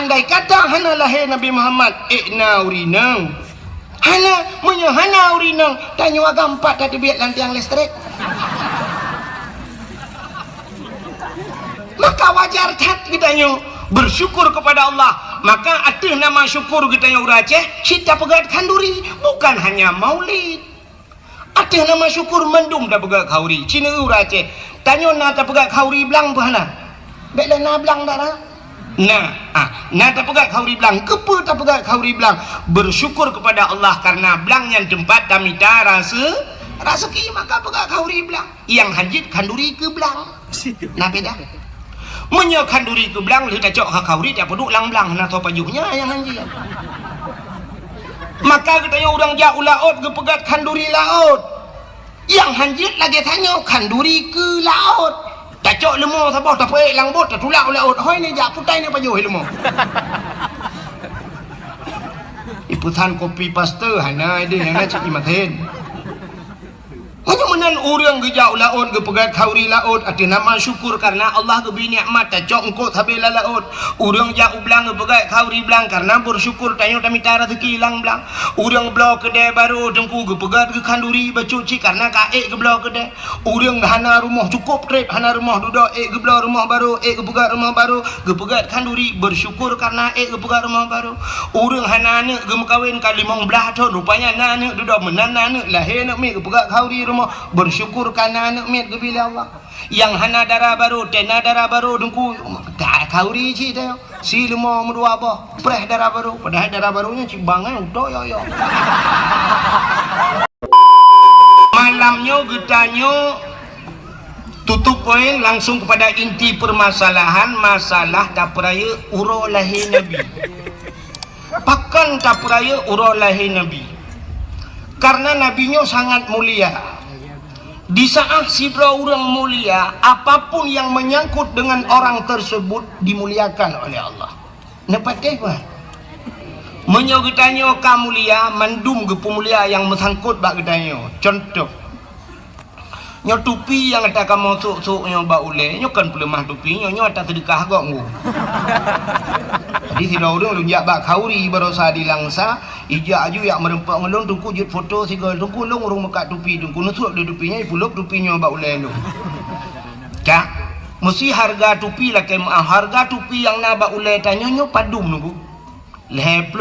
andai kata hana lahir Nabi Muhammad ikna urinang hana urinang tanya agak 4 tadi biar lantiang listrik. Maka wajar cat kitanya bersyukur kepada Allah. Maka ada nama syukur kitanya urace kita pegat kanduri bukan hanya maulid. Ada nama syukur mendum dah pegat khauri cina urace tanya na ta pegat khauri belang pahana beklah na belang dah na ta pegat khauri belang kepa ta pegat khauri belang bersyukur kepada Allah karena belang yang tempat tamita rasa ki maka pegat khauri belang yang hajit kanduri ke belang na beda menyokan duri ke belang li tacok khauri dia peduk lang-belang na to pajuhnya yang anjing. Maka katanya orang jauh laut ke pegat kanduri laut yang hanjit lagi tanya kanduri ke laut tacok lemah sabah tak paik lang bot tulak laut hoi ni jak putai ni pajuh lemah. Iputan kopi paste hana ide yang nak cik imaten. Hanya menan orang ke jauh laut ke pegat khauri laut ada nama syukur karena Allah ke beri nikmat tacok engkau tabela laut. Orang jauh belang ke pegat khauri belang karena bersyukur tanya tamita rezeki hilang belang. Orang belau kedai baru dengku ke pegat ke kanduri bercuci karena kaek ke belau kedai. Orang hana rumah cukup trip hana rumah duduk ke belau rumah baru ke pegat rumah baru ke pegat kanduri bersyukur karena ke pegat rumah baru. Orang hana anak ke mekawin kali 15 tahun rupanya anak duduk menan anak lahir nak ke pegat khauri bersyukur karena anak mit ke bila Allah yang hana darah baru tena darah baru dengku khauri ci teh si lima medua apa preh darah baru padahal darah barunya ci bangan udah yo malamnya getanya tutup poin langsung kepada inti permasalahan masalah tapraya uro lahir Nabi pakan tapraya uro lahir Nabi karena nabinya sangat mulia. Di saat sidra orang mulia, apapun yang menyangkut dengan orang tersebut dimuliakan oleh Allah. Nepatih apa? Menyogetanya kamulia mandum ke pemulia yang mesangkut bak getanya. Contoh, nyo tupi yang ada kamu sok nyo bak ule, nyo kan pelemah tupi nyo ada sedekah kok ngu. Jadi sidra orang lu jak bak khauri berosa di langsa. Ijak aju yang merempak ngelong tungku jut foto sigal tungku long urung mekat tupi tungku nusuk di tupinya ipuluk tupinya bak ulai long kak mesti harga tupi lah harga tupi yang nak bak ulai tanya nyo padum nunggu 50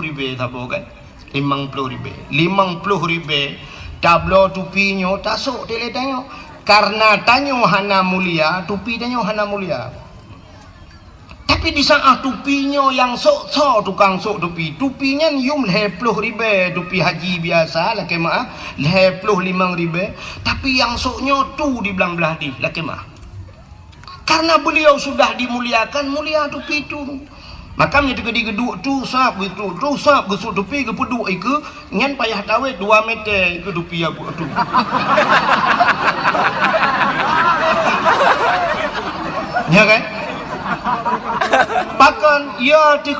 ribu sabo kan 50 ribu tablo tupinya tasuk tele tanya karena tanya hana mulia tupi tanya hana mulia. Tapi di saat tupinya yang sok tukang sok tupinya yum 50 ribu tupi haji biasa laki maaf 55 ribu tapi yang soknya tu di belah di laki maaf karena beliau sudah dimuliakan mulia tupi itu maka menjadi geduk tu sap gesuk tupi ke peduk ke ngan payah tawet 2 meter ke tupi aku tu ya kan pakan ya di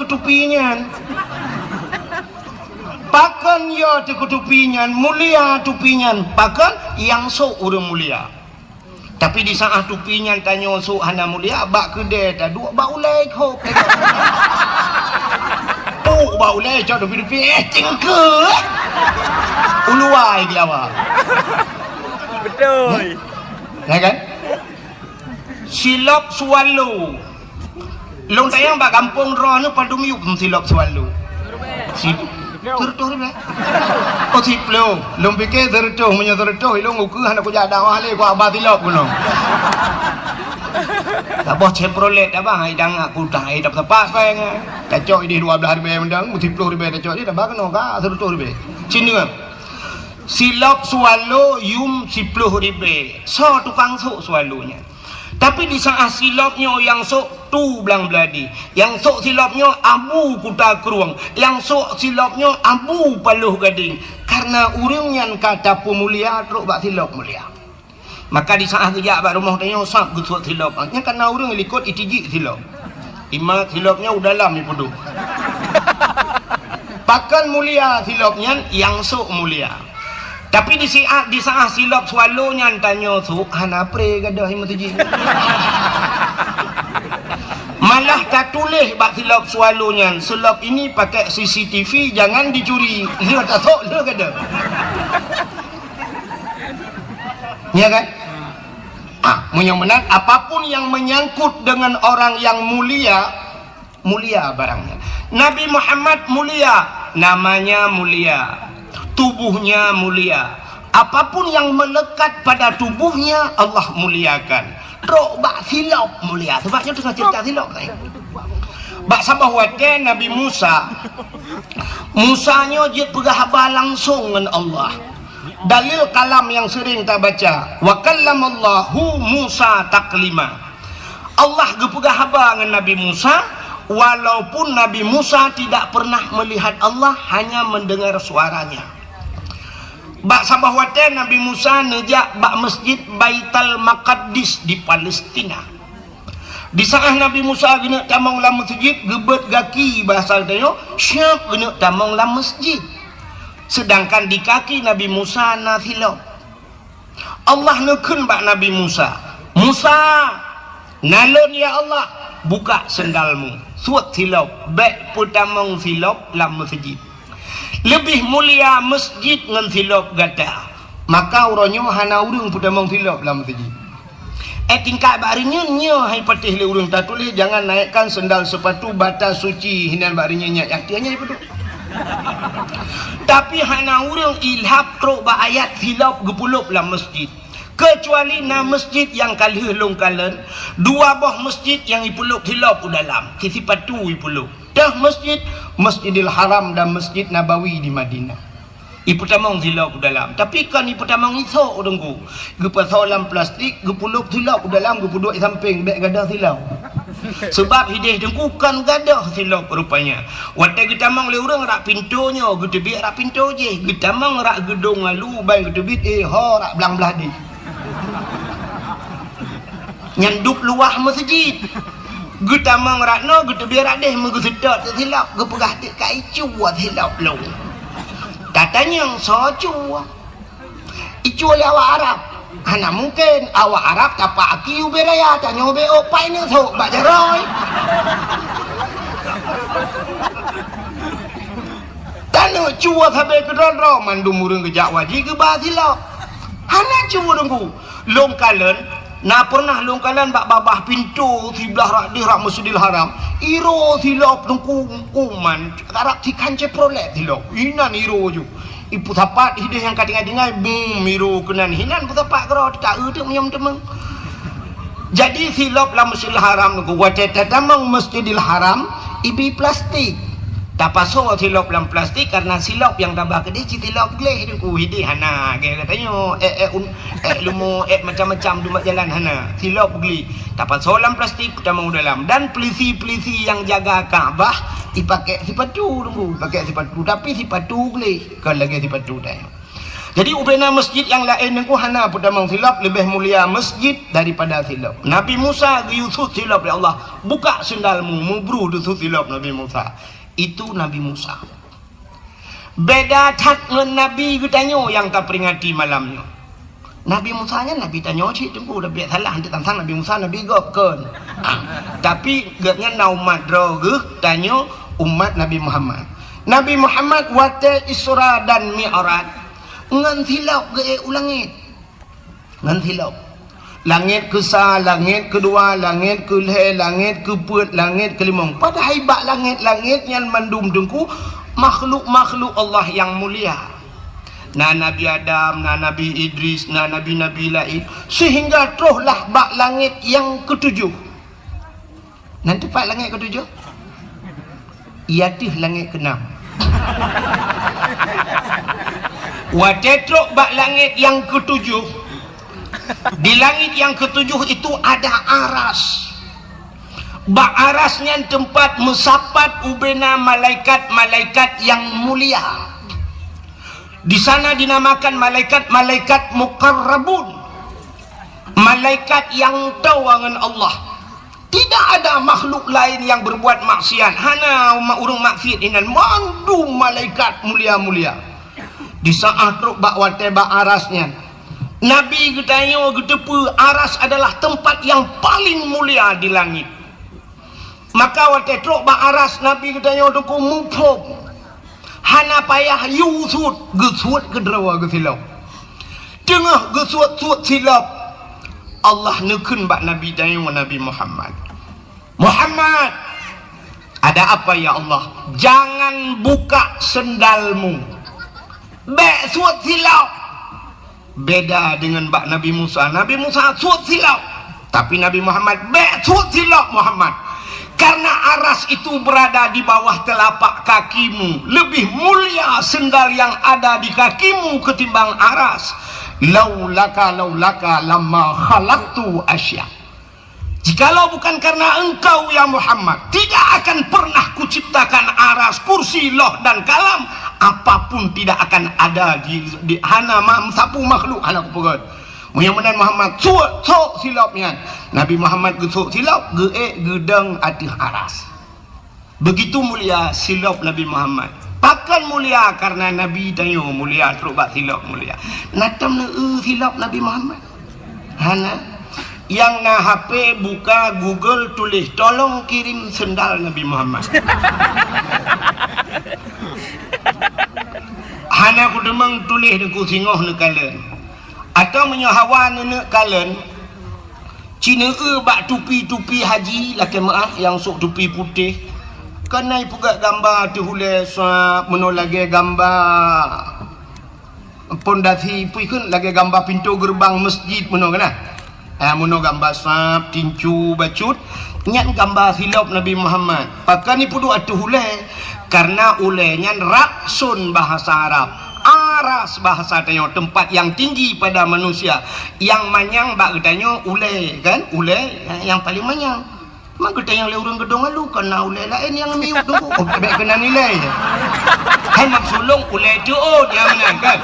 ketupinya mulia tupinya pakan yang sok orang mulia tapi di saat tupinya tanya sok hana mulia bak kedai tak duk bak ulai kok puk bak ulai cok tupi tingke uluai gelawak betul ya kan silap swallow long tayang bak kampung roh ni padum yuk silap swallow si tertuh ni oh si plo long fikir tertuh punya tertuh long uku hana ku jada wale ku abah silap kuno tak boh Chevrolet apa hidang aku dah hidup tepas payang tacok ini 12 ribu mendang 10 ribu tacok dia dah bakno ka tertuh ribu sini silap swallow yum 10 ribu so tukang sok swallownya. Tapi di saat silapnya yang sok tu belang beladi, yang sok silapnya abu kuta keruang, yang sok silapnya abu paluh gading. Karena urang yang kata pemulia teruk bak silap mulia. Maka di saat kejap bak rumah tanya sap gesuk silap. Nya karena urang likut itiji silap. Ima silapnya udah dalam ni pedu. Pakan mulia silapnya yang sok mulia. Tapi di saat silap swallow-nya tanya sok hana pre gadah himatuji. Malah tak tulis bak silap sualunya. Silap ini pakai CCTV, jangan dicuri. Dia tak sok dia kata. Ya kan? Mudah-mudahan apapun yang menyangkut dengan orang yang mulia, mulia barangnya. Nabi Muhammad mulia, namanya mulia, tubuhnya mulia. Apapun yang melekat pada tubuhnya Allah muliakan. Rok bak silap mulia. Sebabnya tu saya cerita silap saya. Bak sabah wate Nabi Musa. Musanya dia berhabar langsung dengan Allah. Dalil kalam yang sering kita baca, wa kallamallahu Musa taklima. Allah gepegah habar dengan Nabi Musa, walaupun Nabi Musa tidak pernah melihat Allah, hanya mendengar suaranya. Bak sabah wate Nabi Musa nejak bak masjid Baitul Maqdis di Palestina. Di saat Nabi Musa gena tamang lam masjid, gebet gaki bahasa dia, syap gena tamang lam masjid. Sedangkan di kaki Nabi Musa nathilop. Allah nekun bak Nabi Musa, Musa nalon ya Allah, buka sendalmu, suat silop, baik putamong silop lam masjid. Lebih mulia masjid ngan silop gata. Maka uronyo hana urung putamong silop lam masjid. Tingkat barinya nya hai patih le urung tak tulis jangan naikkan sendal sepatu batas suci hinan barinya nya yaktianya itu. Tapi hana urang ilhab trok ba ayat silap gepulup lah masjid, kecuali na masjid yang kalih long kalen dua boh masjid yang ipulup silap dalam kisi patu ipulup dah masjid Masjidil Haram dan Masjid Nabawi di Madinah ipu tamang silap dalam. Tapi kan ipu tamang isok dengku gepa solam plastik gepulup silap dalam gepuduk samping beg gadah silap. Sebab hidih dengku kan gadah silap rupanya. Waktu kita mang le urang rak pintunya, kita biar rak pintu je. Kita mang rak gedung lalu baik kita bit ho rak belang belah di. Nyanduk luah masjid. Kita mang rak no kita biar rak deh megu sedot silap gepegah dik kai cuah silap long. Katanya socu. Icu le awak Arab. Hana mungkin awak Arab tapak aki uberaya tanya ube opai ni sok bak jaroy. Tanya cua sampai ke ronro mandum murung ke Jawa ji ke basilo. Hana cua dengku. Long kalen na pernah long kalen bak babah pintu sebelah rak di rak Masjidil Haram. Iro silap dengku kuman Arab tikan ceprolet silap. Inan iro ju. Ipu tapat hidih yang kadang-kadang boom miru kenan hinan pu tapat kero tak eudeuk menyam temeng. Jadi silap la Masjidil Haram ku wateta tamang Masjidil Haram ibi plastik. Tapaso silap lam plastik karena silap yang tambah gede silap gleh ku hidih hana ge katanya lumo macam-macam dumat jalan hana silap geli. Tapaso lam plastik tamang dalam dan polisi-polisi yang jaga Kaabah dipakai sepatu dulu, pakai sepatu tapi sepatu gleh kan lagi sepatu dah. Jadi ubena masjid yang lain nengku hana putamang silap lebih mulia masjid daripada silap. Nabi Musa Yusuf silap ya Allah, buka sendalmu mubru Yusuf silap Nabi Musa. Itu Nabi Musa. Beda tak dengan Nabi katanya yang tak peringati malamnya. Nabi Musa nya Nabi tanya cik tunggu dah biar salah hantar tantang Nabi Musa Nabi gopkan. Tapi gatnya na umat droge tanya umat Nabi Muhammad. Nabi Muhammad wate Isra dan Mi'raj ngan silap ge ulangit. Ngan silap. Langit ke-1, langit kedua, langit ke-2, langit ke-4, langit ke-5. Pada hebat langit-langit yang mandum dengku makhluk-makhluk Allah yang mulia. Na Nabi Adam, na Nabi Idris, na Nabi-Nabi lain. Sehingga teruslah bak langit yang ke-7. Nanti pak langit ke-7? Iatih langit ke-6. Watetrok bak langit yang ke-7. Di langit yang ke-7 itu ada aras. Bak arasnya tempat mesapat ubena malaikat-malaikat yang mulia. Di sana dinamakan malaikat-malaikat muqarrabun. Malaikat yang tahu dengan Allah. Tidak ada makhluk lain yang berbuat maksiat. Hana urung maksiat inan mandu malaikat mulia-mulia. Di saat ruk bak wate bak arasnya Nabi katanya gedepu aras adalah tempat yang paling mulia di langit. maka wate truk ba aras nabi katanya tu kumupom hana payah yusut gesut kedrawa gesilau tengah gesut silap Allah nekun bak nabi dayu Nabi Muhammad ada apa ya Allah, jangan buka sendalmu bek suat silau. Beda dengan bak Nabi Musa suat silau, tapi Nabi Muhammad bek suat silau Muhammad. Karena aras itu berada di bawah telapak kakimu, lebih mulia sendal yang ada di kakimu ketimbang aras. Laulaka lamma khalaqtu asya. Jikalau bukan karena engkau ya Muhammad, tidak akan pernah kuciptakan aras, kursi, loh dan kalam, apapun tidak akan ada di hana sapu makhluk hana kupegat. Mudah-mudahan Muhammad sok silapnya. Nabi Muhammad gesok silap gedang atih aras. Begitu mulia silap Nabi Muhammad. Pakan mulia karena Nabi tayo mulia teruk bak silap mulia. Natam silap Nabi Muhammad. Hana yang na HP buka Google tulis tolong kirim sendal Nabi Muhammad. Hana ku demang tulis deku singoh ne kalen. Atau menyahawan ne kalen. Cina bak tupi haji laki maaf yang sok tupi putih. Kanai puga gambar tu hule menolage gambar pondasi pun lagi gambar pintu gerbang masjid meno kana. Meno gambar sap tincu bacut nyat gambar silap Nabi Muhammad. Pakai ni pudu atu hule karena ulenya raksun bahasa Arab. Aras bahasa tayo tempat yang tinggi pada manusia. Yang manyang bak katanya ule kan? Ule yang paling manyang. Mak kita yang leurang gedong alu kena ule lain yang miut tu. Oh, baik kena nilai. Hai mak sulung ule tu dia menang kan.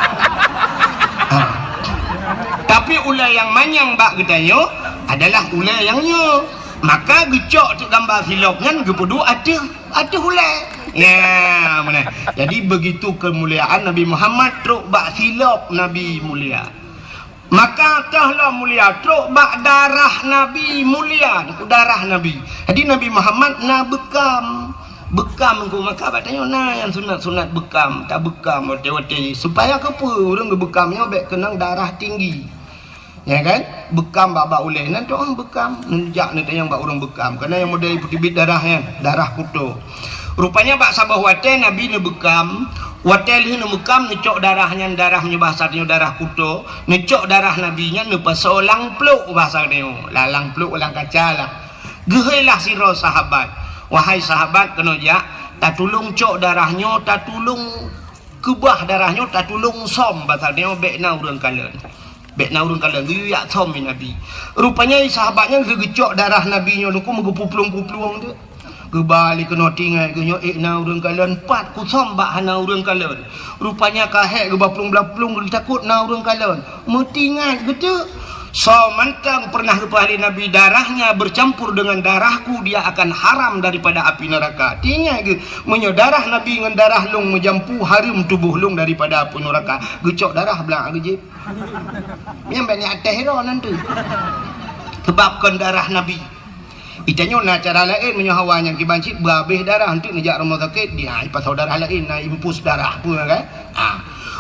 Tapi ule yang manyang bak katanya adalah ule yang nyo. Maka gecok tu gambar silap kan gepedu ada ule. Ya, mana? Jadi begitu kemuliaan Nabi Muhammad truk bak silap Nabi mulia. Maka tahlah mulia truk bak darah Nabi mulia, darah Nabi. Jadi Nabi Muhammad na bekam engko maka batanya na yang sunat bekam, tak bekam wate-wate supaya ke apa orang bekamnya bek kenang darah tinggi. Ya kan? Bekam bak uleh nanti orang bekam, nenjak nanti yang bak orang bekam karena yang model putih darahnya, darah kuto. Rupanya bak sabah wate Nabi ne bekam. Watel ini mukam necok darahnya bahasanya darah kuto, necok darah nabinya nepasolang peluk bahasanya lalang peluk ulang kaca lah. Gehailah siro sahabat, wahai sahabat kena jak, tak tulung cok darahnya, tak tulung kebah darahnya, tak tulung som bahasanya bekna urang kalen. Bekna urang kalen yu yak som Nabi. Rupanya sahabatnya gegecok darah nabinya nuku megepuplung-puplung tu. Kebalik kena tinggal kenyo na urang kalian 4 kusom bak hana urang kalian. Rupanya kahek ke baplung-baplung takut na urang kalian. Metingat gitu. So mantang pernah kepada Nabi darahnya bercampur dengan darahku dia akan haram daripada api neraka. Tinggal ke menyo darah Nabi dengan darah lung menjampu harum tubuh lung daripada api neraka. Gecok darah belang gejip. Yang banyak atas hero nanti. Sebabkan darah Nabi. Itanya na cara lain menyahawan yang kibancit berhabis darah nanti ngejak rumah sakit dia pasal darah lain na impus darah pun kan.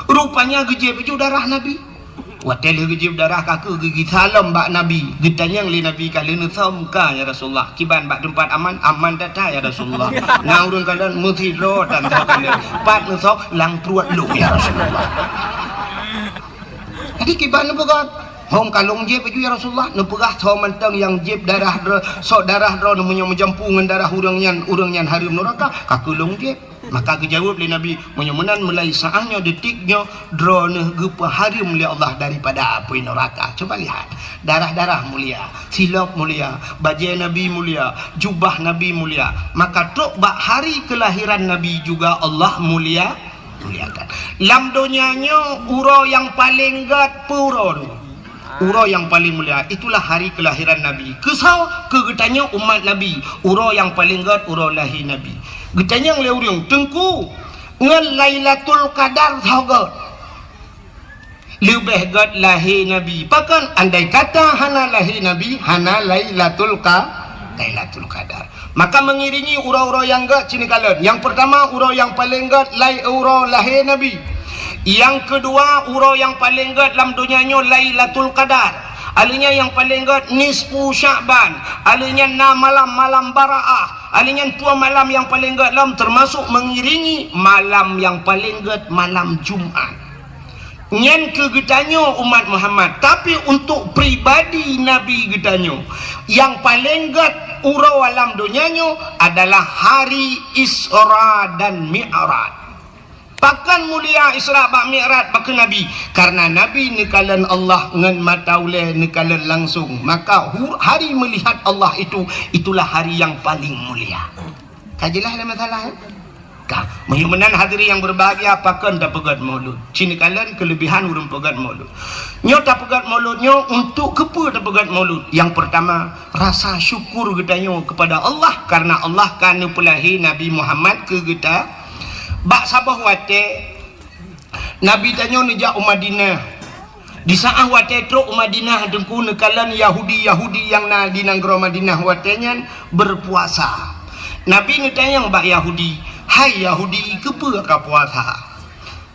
Rupanya gejib itu darah Nabi. Watel gejib darah kaku gigi salam bak Nabi. Gitanya li Nabi kalian samka ya Rasulullah. Kiban bak tempat aman data ya Rasulullah. Nah urang kalian mesti lo dan kalian. Pat nusok lang pruat lu ya Rasulullah. Jadi kiban bukan hong kalung jeb itu ya Rasulullah nepegah so mentang yang jeb darah sok darah dro namanya menjampu dengan darah urangnya harum neraka kakulung jeb maka kejawab oleh Nabi menyemenan mulai saahnya detiknya dro ne gepa harum oleh Allah daripada api neraka. Coba lihat darah-darah mulia, silap mulia, baju Nabi mulia, jubah Nabi mulia, maka tok bak hari kelahiran Nabi juga Allah muliakan. Lam donyanya uro yang paling gat puro uro yang paling mulia itulah hari kelahiran Nabi. Kesau kegetanya umat Nabi. Uro yang paling gat uro lahir Nabi. Getanya ngleurung tengku ngan Lailatul Qadar saugat. Lebih gat lahir Nabi. Pakan andai kata hana lahir Nabi, hana Lailatul Qadar. Maka mengiringi ura-ura yang gak cini kalian. Yang pertama ura yang paling gak lai ura lahir Nabi. Yang kedua ura yang paling gak dalam dunianya Lailatul Qadar. Alinya yang paling gak nisfu Sya'ban. Alinya 6 malam Bara'ah. Alinya 2 malam yang paling gak dalam termasuk mengiringi malam yang paling gak malam Jumat. Nyen ke getanyo umat Muhammad, tapi untuk pribadi Nabi getanyo yang paling gat urau alam dunianyo adalah hari Isra dan Mi'raj. Pakan mulia Isra ba Mi'raj pakai Nabi, karena Nabi nekalan Allah ngan mata uleh nekalan langsung, maka hari melihat Allah itulah hari yang paling mulia. Kajilah ada masalah ya? Menyumenan hadiri yang berbahagia pakan tak pegat maulud. Cini kalian kelebihan urang pegat maulud. Nyo tak pegat mauludnya untuk kepa tak pegat maulud. Yang pertama rasa syukur getanyo kepada Allah karena Allah kan pelahi Nabi Muhammad ke geta. Bak sabah wate Nabi tanyo nejak Madinah. Di saat wate truk Madinah dengku nekalan Yahudi yang na di nanggro Madinah watenya berpuasa. Nabi ngetanya bak Yahudi, hai Yahudi, kepa ka puasa?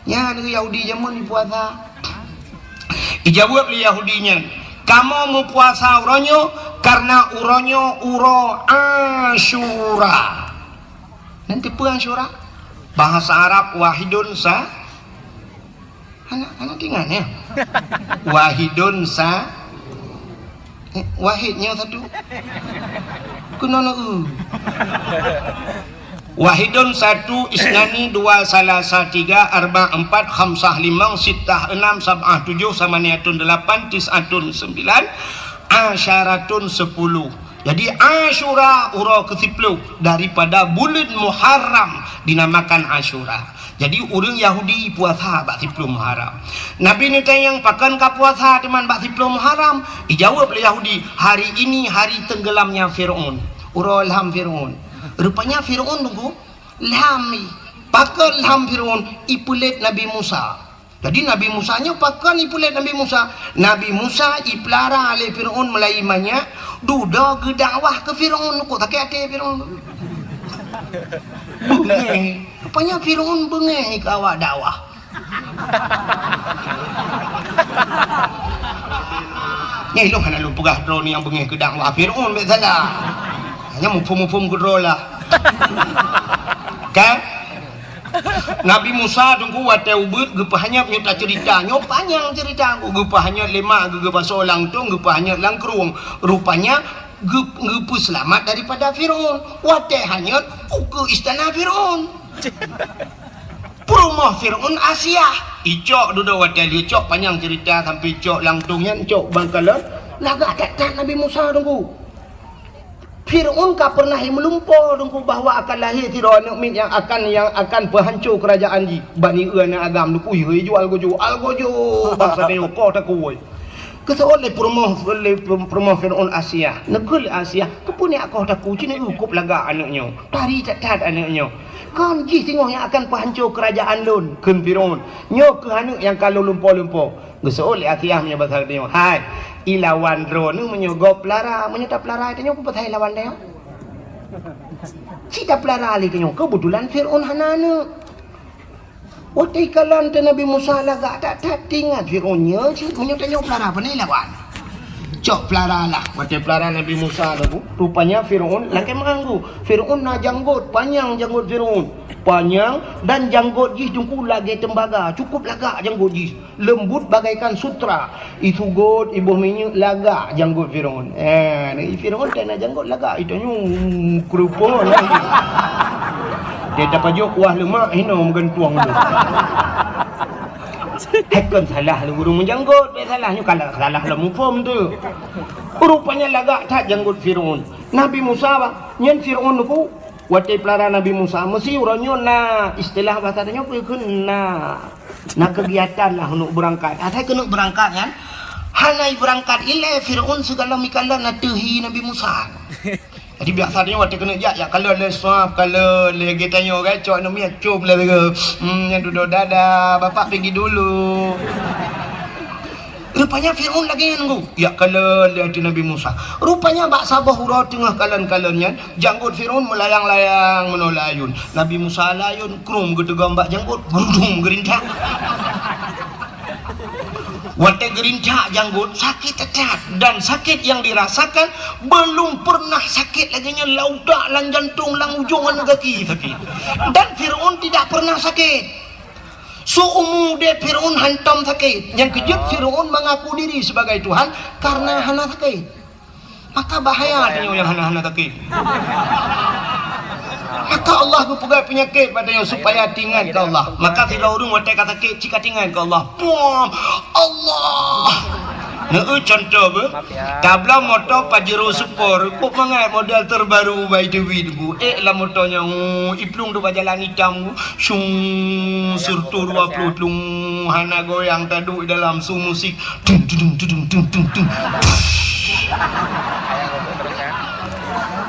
Ya, ada Yahudi jaman di puasa. Ijawab li Yahudinya, kamu mau puasa uronyo karena uronyo uro Asyura. Nanti apa Asyura? Bahasa Arab wahidun sa. Anak ingat ya? Wahidun sa. Wahidnya satu. Kenapa? Wahidun 1 isnani 2 salasa 3 arba 4 khamsah 5 sittah 6 sab'ah 7 samaniyatun 8 tis'atun 9 asyaratun 10. Jadi Asyura ura ke-10 daripada bulan Muharram dinamakan Asyura. Jadi orang Yahudi puasa bak 10 Muharram. Nabi ni tanya pakan ka puasa teman bak 10 Muharram. Dijawab oleh Yahudi, hari ini hari tenggelamnya Firaun. Ura ilham Firaun. Rupanya Firaun tunggu ilhami. Pakan ilham Firaun ipulet Nabi Musa. Jadi Nabi Musa nya pakan ipulet Nabi Musa. Nabi Musa ipelara oleh Firaun melaimanya duda ke dakwah ke Firaun kok tak ada Firaun. Bengeh. Rupanya Firaun bengeh ke awak dakwah. Nyai lo kan lu pegah drone yang bengeh ke dakwah Firaun bet salah. Hanya mufum-mufum gedro lah. Kan? Nabi Musa tunggu wate ubud gepahnya nyota cerita nyo panjang cerita aku gepahnya lema gepa solang tu gepahnya langkrung rupanya gepu selamat daripada Firaun wate hanya ke istana Firaun rumah Firaun Asia icok duduk wate licok panjang cerita sampai icok langtungnya icok bangkalan laga tak Nabi Musa tunggu Firaun ka pernah melumpur dengku bahawa akan lahir Firaun mukmin yang akan berhancur kerajaan ji bani ana agam ku jual gojo bangsa dia ko tak kuoi keseoleh permoh Firaun Asia negeri Asia kepune aku tak ku cini ukup laga anaknya tari catat anaknya kan ji tengok yang akan berhancur kerajaan lun kun Firaun nyo ke anak yang kalau lumpur geseoleh Asia punya bahasa dia hai ilawan drone menyogop lara menyetap lara itu nyo petai lawan dia si tak lara ali nyo kebetulan Firaun hanana otai kalan te Nabi Musa laga tak tinggal Firaunnya si menyetap nyo lara panai lawan cok pelara lah macam pelara Nabi Musa tu rupanya Firaun langkai manggu Firaun na janggut panjang janggut Firaun panjang dan janggut jis jungku lagi tembaga cukup lagak janggut jis lembut bagaikan sutra itu god ibu minyak lagak janggut Firaun Firaun tak nak janggut lagak itu nyu kerupuk dia dapat jok kuah lemak hina menggentuang tu Hekon salah lu burung menjanggut dia salahnya kalau salah lah mufum tu rupanya lagak tak janggut Firaun Nabi Musa nyen Firaun tu watai pelara Nabi Musa mesti orangnya na istilah bahasanya na kegiatan lah untuk berangkat ada kena berangkat kan hanai berangkat ile Firaun segala mikala na tehi Nabi Musa jadi biasanya waktu kena jak kalau le suap kalau le getanyo gacok no mi acum le yang duduk dada bapak pergi dulu Rupanya Fir'aun lagi nunggu. Ya kalian lihat Nabi Musa. Rupanya bak sabah hurau tengah kalian-kaliannya. Janggut Fir'aun melayang-layang menolayun. Nabi Musa layun. Krum gedegam bak janggut. Gerudung gerincak. Wate gerincak janggut sakit tetat. Dan sakit yang dirasakan belum pernah sakit laginya laudak lang jantung lang ujung kaki sakit. Dan Fir'aun tidak pernah sakit. Seumur dia Fir'aun hantam sakit. Yang kejut Fir'aun mengaku diri sebagai Tuhan karena hana sakit. Maka bahaya tanya yang hana-hana sakit. Maka Allah berpegang penyakit padanya supaya tinggal ke Allah. Maka Fir'aun watak kata sakit jika tinggal ke Allah. Puam Allah. Contoh ber, tabla motor Pajero Sport, kok mangai model terbaru by Dewi bu. Lah motornya, iplung tu jalan hitam, sung surtu 20 tlung, hana goyang taduk dalam su musik, tung tung tung tung tung tung.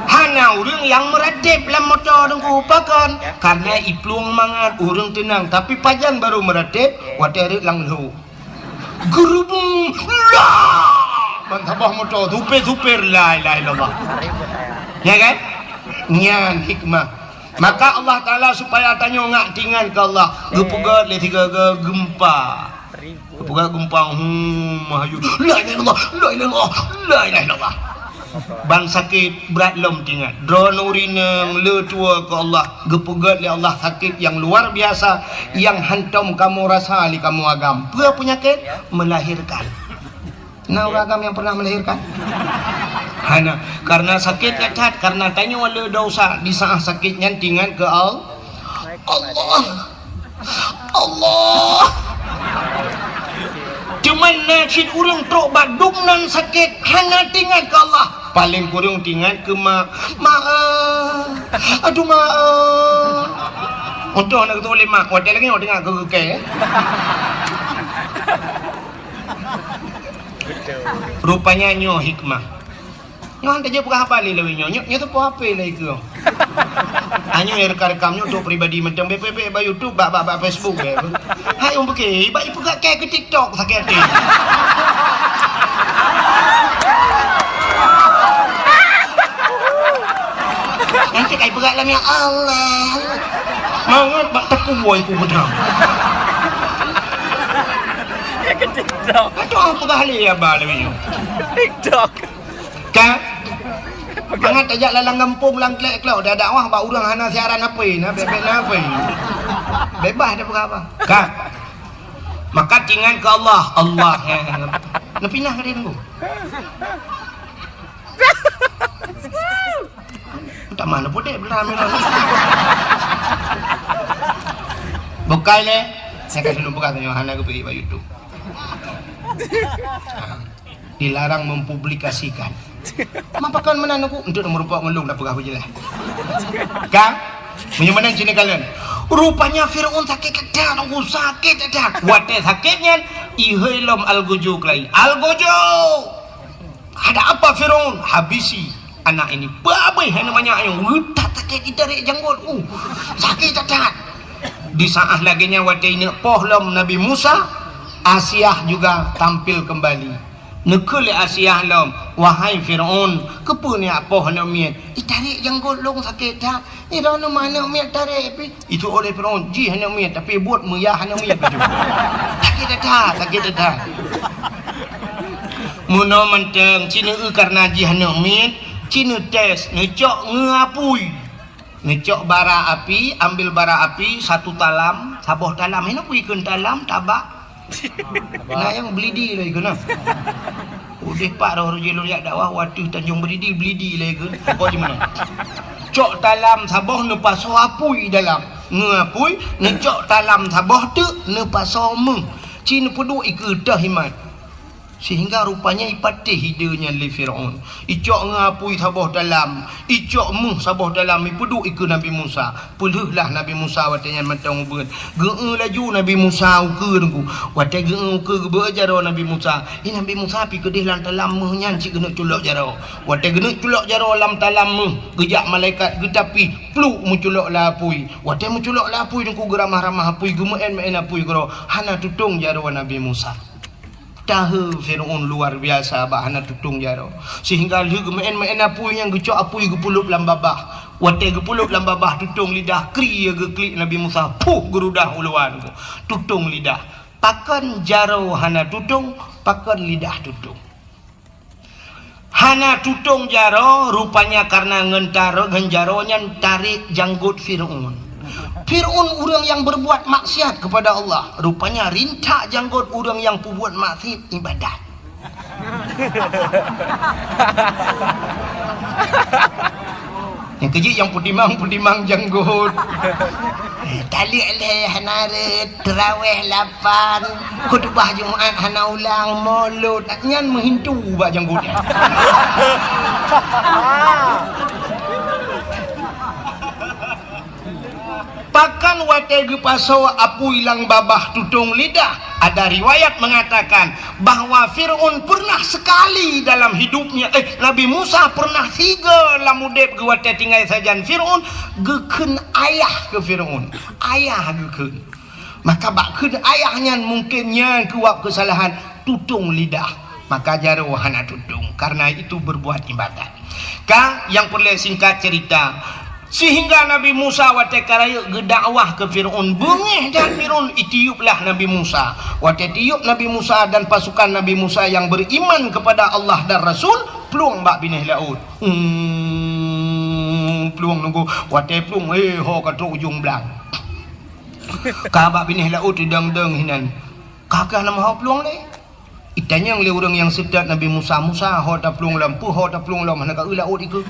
Hana urang yang meradip dalam motor dengku pakan, karena iplung mangat urang tenang, tapi pajan baru meradip, wadah lang lu. Gerubung lah mantabah motor tupir la ilaha illallah ya kan nyan hikmah. Maka Allah Ta'ala supaya tanya ngak tinggal ke Allah gepugat le tiga gempa gepugat gempa mahayu la ilaha illallah la ilaha illallah la ilaha illallah ban sakit berat lom tinggal drone urineng le tua ke Allah gepugat le Allah sakit yang luar biasa yang hantam kamu rasa li kamu agam apa penyakit melahirkan. Nah agam yang pernah melahirkan hana karena sakit cacat karena tanya wala dosa di saat sakitnya tinggal ke Allah Allah cuman nasib urang trok badung nan sakit hana tinggal ke Allah paling kurang tinggal ke aduh untuk anak tu boleh mak hotel lagi dengar ke rupanya nyo hikmah nyo hantar je bukan apa lagi nyo tu apa lagi ke hanya yang rekam nyo untuk pribadi macam BPP by YouTube bak Facebook hai pergi bak pegak ke TikTok sakit hati. Nanti kai berat lah ya Allah. Mangat bak takuboy ku bedang. Ya ke TikTok. Aduh apa kali ya ba lebih. TikTok. Kan? Mangat ajak lalang kampung lang klek klau dah dakwah bak urang hana siaran apa bebek apa. Bebas dah apa. Kan? Maka tinggal ke Allah. Allah yang napinah ke dia tunggu. Tak mana pun dek beramai bukai le saya kasih lupa katanya hana ke pergi pada YouTube dilarang mempublikasikan mapakan mana aku untuk merupakan ngelung dah pegah je lah kan menyemana sini kalian rupanya Fir'aun sakit kedah aku sakit kedah wate sakitnya ihilom al-gojo kelai al-gojo ada apa Fir'aun habisi anak ini babai namanya yang tak sakit ditarik janggut sakit cacat di saat laginya waktu ini pohlom Nabi Musa Asyah juga tampil kembali nekul Asyah lom wahai Fir'aun kepunya pohlom miat ditarik janggut long sakit tak ira no mana miat tarik itu oleh Fir'aun ji hanya miat tapi buat muyah hanya miat sakit cacat muno menteng cina karena ji hanya miat Cina tes ngecok ngapui ngecok bara api ambil bara api satu talam saboh talam ini pui ikan talam tabak nah yang belidi lagi kena udah pak roh jalur yak dakwah waktu Tanjung Belidi belidi lagi kan kau di mana cok talam saboh nepas apui dalam ngapui ngecok talam saboh tu nepas meng Cina pedu ikudah himat sehingga rupanya ipatih hidanya li Fir'aun icok ngapui sabah dalam icok muh sabah dalam ipudu ikut Nabi Musa puluhlah Nabi Musa watanya matang ubun geu laju Nabi Musa uke nunggu watai geu uke berjaro Nabi Musa Nabi Musa pi kedih lan talam muh nyan cik kena culok jaro watai kena culok jaro lam talam muh gejak malaikat getapi pluk muculok lapui watai muculok lapui nunggu geramah-ramah apui gemen apui gero hana tutung jaro Nabi Musa Tahu Fir'aun luar biasa bahana tutung jaro. Sehingga lu main apui yang gecok apui gepulup lam babah. Wate gepulup lam babah tutung lidah kri ge klik Nabi Musa puh gerudah uluan tutung lidah. Pakan jaro hana tutung, pakan lidah tutung. Hana tutung jaro rupanya karena ngentaro genjaronya tarik janggut Fir'aun. Fir'aun orang yang berbuat maksiat kepada Allah, rupanya rintak janggut orang yang berbuat maksiat ibadat. Yang kecil yang pudimang janggut. Talik leh hanaret terawih 8 khutbah Jumaat hana ulang maulud nyan menghintu ba janggutnya. Pakan wate gepaso apu ilang babah tutung lidah. Ada riwayat mengatakan bahwa Fir'aun pernah sekali dalam hidupnya Nabi Musa pernah 3 lamudep ge wate tinggal sajan Fir'aun geken ayah ke Fir'aun. Ayah geken. Maka bakkeun ayahnya mungkinnya kuat kesalahan tutung lidah. Maka jaro hana tutung karena itu berbuat ibadat. Kang yang perlu singkat cerita. Sehingga Nabi Musa wate karaya gedakwah ke Fir'aun bengih dan Fir'aun itiuplah Nabi Musa wate tiup Nabi Musa dan pasukan Nabi Musa yang beriman kepada Allah dan Rasul pluang bak binih laut pluang nunggu wate pluang ho kata ujung belang kabak binih laut dang-dang hinan kakak nama ho pluang le itanya yang orang yang sedat Nabi Musa ho ta pluang lampu ho ta pluang lam hana ka laut iku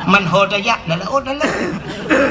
man ho ta yak dah laut dah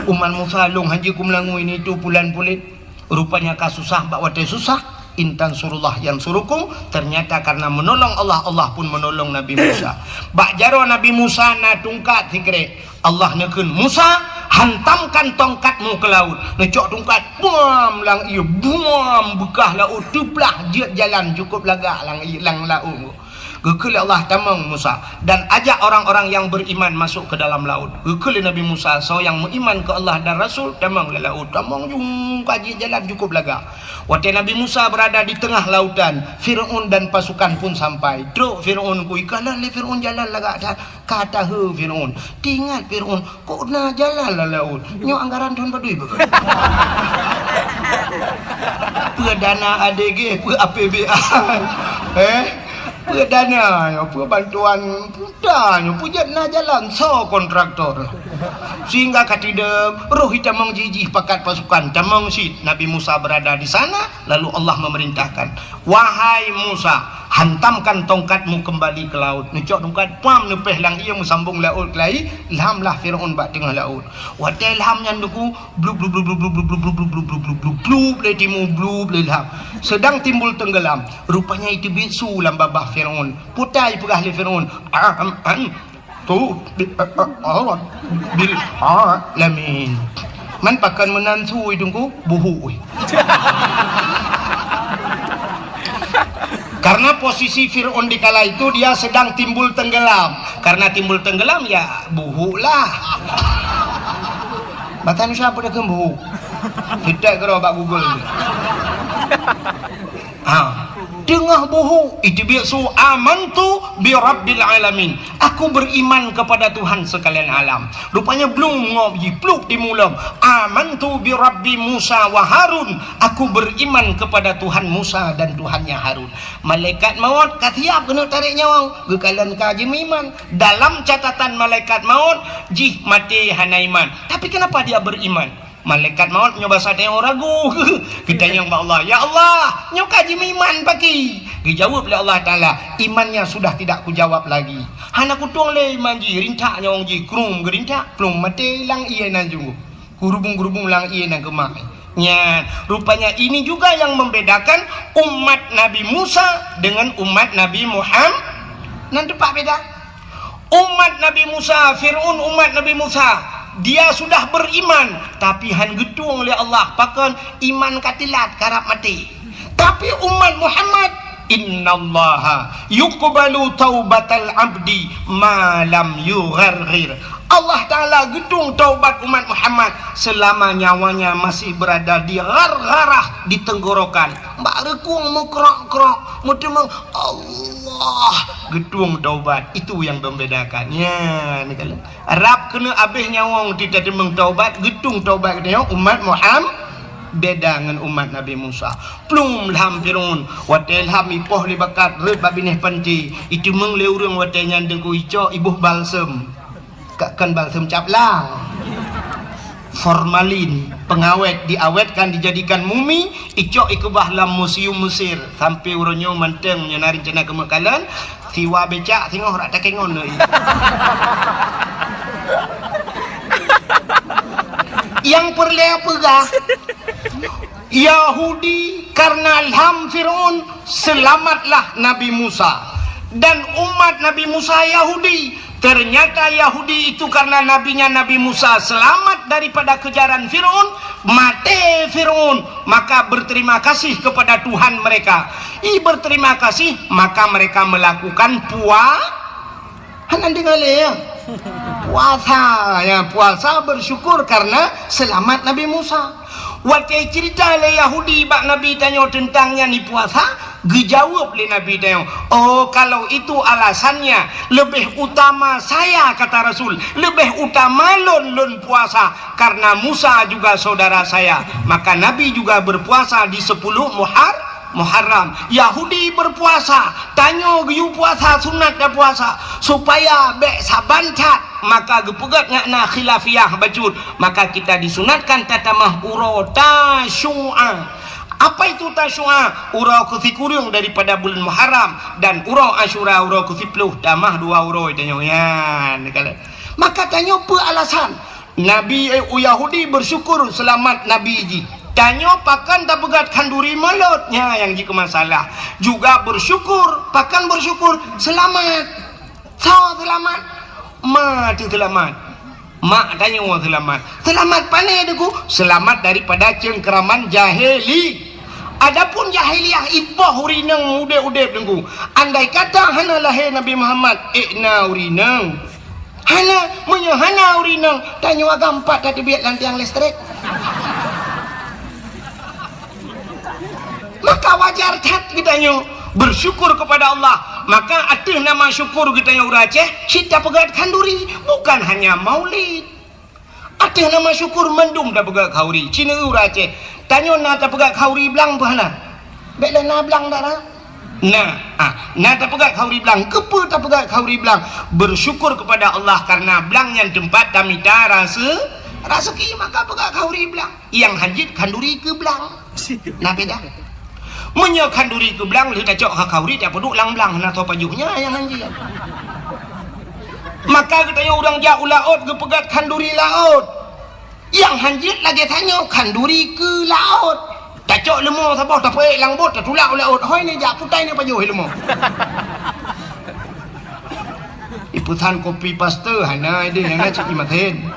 uman Musa long haji kum langu ini tu pulan pulit rupanya kasusah bak wate susah intan surullah yang surukum ternyata karena menolong Allah Allah pun menolong Nabi Musa bak jaro Nabi Musa na tungkat sikre Allah nekun Musa hantamkan tongkatmu ke laut necok tongkat buam lang ia buam bekah laut tuplah jiat jalan cukup lagak lang ilang laut gekele Allah tamang Musa dan ajak orang-orang yang beriman masuk ke dalam laut gekele Nabi Musa so yang beriman ke Allah dan Rasul tamang le laut tamang jung kaji jalan cukup lagak waktu Nabi Musa berada di tengah lautan Fir'aun dan pasukan pun sampai truk Fir'aun ku ikalah le Fir'aun jalan lagak kata he Fir'aun tinggal Fir'aun kok na jalan lah laut nyo anggaran tuan badui begitu dana ADG APBA dana bantuan pudanya pujat na jalan so kontraktor sehingga katida roh hitamang jijih pakat pasukan tamang sit Nabi Musa berada di sana lalu Allah memerintahkan wahai Musa hantamkan tongkatmu kembali ke laut necok tongkat pam nepeh lang ia musambung laut kelai ilhamlah Fir'aun bak tengah laut wate ilhamnya nuku blub blub blub blub blub blub blub blub blub blub blub blub le timu blub le ilham sedang timbul tenggelam rupanya itu bisu lam babah Fir'aun putai pegah le Fir'aun tu Allah bil alamin man pakan menantu idungku buhu karena posisi Fir'aun di kala itu dia sedang timbul tenggelam karena timbul tenggelam ya buhu lah batan siapa dah buhu tidak kira bak Google tengah buhu itu biasa amantu bi rabbil alamin aku beriman kepada Tuhan sekalian alam rupanya belum ngopi pluk di mulam amantu bi rabbi Musa wa Harun aku beriman kepada Tuhan Musa dan Tuhannya Harun malaikat maut katiap kena tarik nyawa gekalan kaji iman dalam catatan malaikat maut jih mati hana iman tapi kenapa dia beriman malaikat maut nyoba sadeng ragu kita yang Allah ya Allah nyoka ji iman pagi dijawab oleh Allah Taala imannya sudah tidak kujawab lagi hana kutung le iman ji rintak nyawang ji krum gerintak plum mate lang ieu nanjung gurubung lang ieu nang kemak nya rupanya ini juga yang membedakan umat Nabi Musa dengan umat Nabi Muhammad nanti pak beda umat Nabi Musa Fir'aun umat Nabi Musa dia sudah beriman tapi han getung oleh Allah pakan iman katilat karap mati tapi umat Muhammad innallaha yuqbalu taubatal abdi ma lam yugharghir Allah Ta'ala gedung taubat umat Muhammad selama nyawanya masih berada di garah di tenggorokan. Mbak rekung mengkerok-kerok mutimang Allah gedung taubat itu yang membedakan ya. Arab kena habis nyawang tidak demeng taubat gedung taubat dia umat Muhammad beda dengan umat Nabi Musa. Plum lham Firun watel ham ipoh libakat red babineh panci itu mengle urang watel nyandeng ku ico ibuh balsem kan balsem caplang formalin pengawet diawetkan dijadikan mumi ico ikubah lam museum Mesir sampai uronyo manteng nyenari cena kemekalan siwa becak singoh rak takengon deui. Yang perlea pegah Yahudi karena ilham Fir'aun selamatlah Nabi Musa dan umat Nabi Musa Yahudi. Ternyata Yahudi itu karena nabinya Nabi Musa selamat daripada kejaran Fir'aun, mati Fir'aun, maka berterima kasih kepada Tuhan mereka. Berterima kasih maka mereka melakukan puasa ya, puasa bersyukur karena selamat Nabi Musa. Waktu cerita le Yahudi bak Nabi tanya tentangnya ni puasa, dijawab le Nabi tanya, oh kalau itu alasannya lebih utama saya kata Rasul, lebih utama lon puasa karena Musa juga saudara saya, maka Nabi juga berpuasa di 10 Muharram. Yahudi berpuasa, tanya giu puasa sunat dah puasa supaya bek sabancat, maka gepegat ngakna khilafiyah bacut, maka kita disunatkan tatamah uro tasyu'a. Apa itu tasyu'a? Uro kusikurung daripada bulan Muharram dan uro Asyura uro kusipluh tamah 2 uro tanya yan. Maka tanya apa alasan Nabi Yahudi bersyukur selamat Nabi ji. Tanya pakan tak pegat kanduri melotnya yang jika masalah juga bersyukur pakan bersyukur selamat selamat mati selamat mak tanya orang selamat panai deku selamat daripada cengkeraman jahili. Adapun jahiliyah ipoh urinang udah dengku andai kata hana lahir Nabi Muhammad urinang hana urinang tanya agak 4 tadi biar lantiang listrik. Maka wajar cat kitanya bersyukur kepada Allah. Maka ada nama syukur kitanya Aceh kita pegat kanduri bukan hanya maulid. Ada nama syukur mendung dah pegat kauri Cina Aceh tanya na tak pegat kauri belang bahana beklah na belang dah na tak pegat kauri belang kepa tak pegat kauri belang bersyukur kepada Allah karena belang yang tempat tamita rasa ki maka pegat kauri belang yang hajit kanduri ke belang na beda menyekan duri ke belang lu tak cok kauri tak peduk lang-lang na to pajuhnya yang anjir. Maka katanya orang jauh laut ke pegat kanduri laut yang hanjit lagi tanya kanduri ke laut tak cok lemah sabah tak peik lang bot tak tulak laut hoi ni jak putai ni pajuh lemah. Iputan kopi paste hana ide yang cik imaten.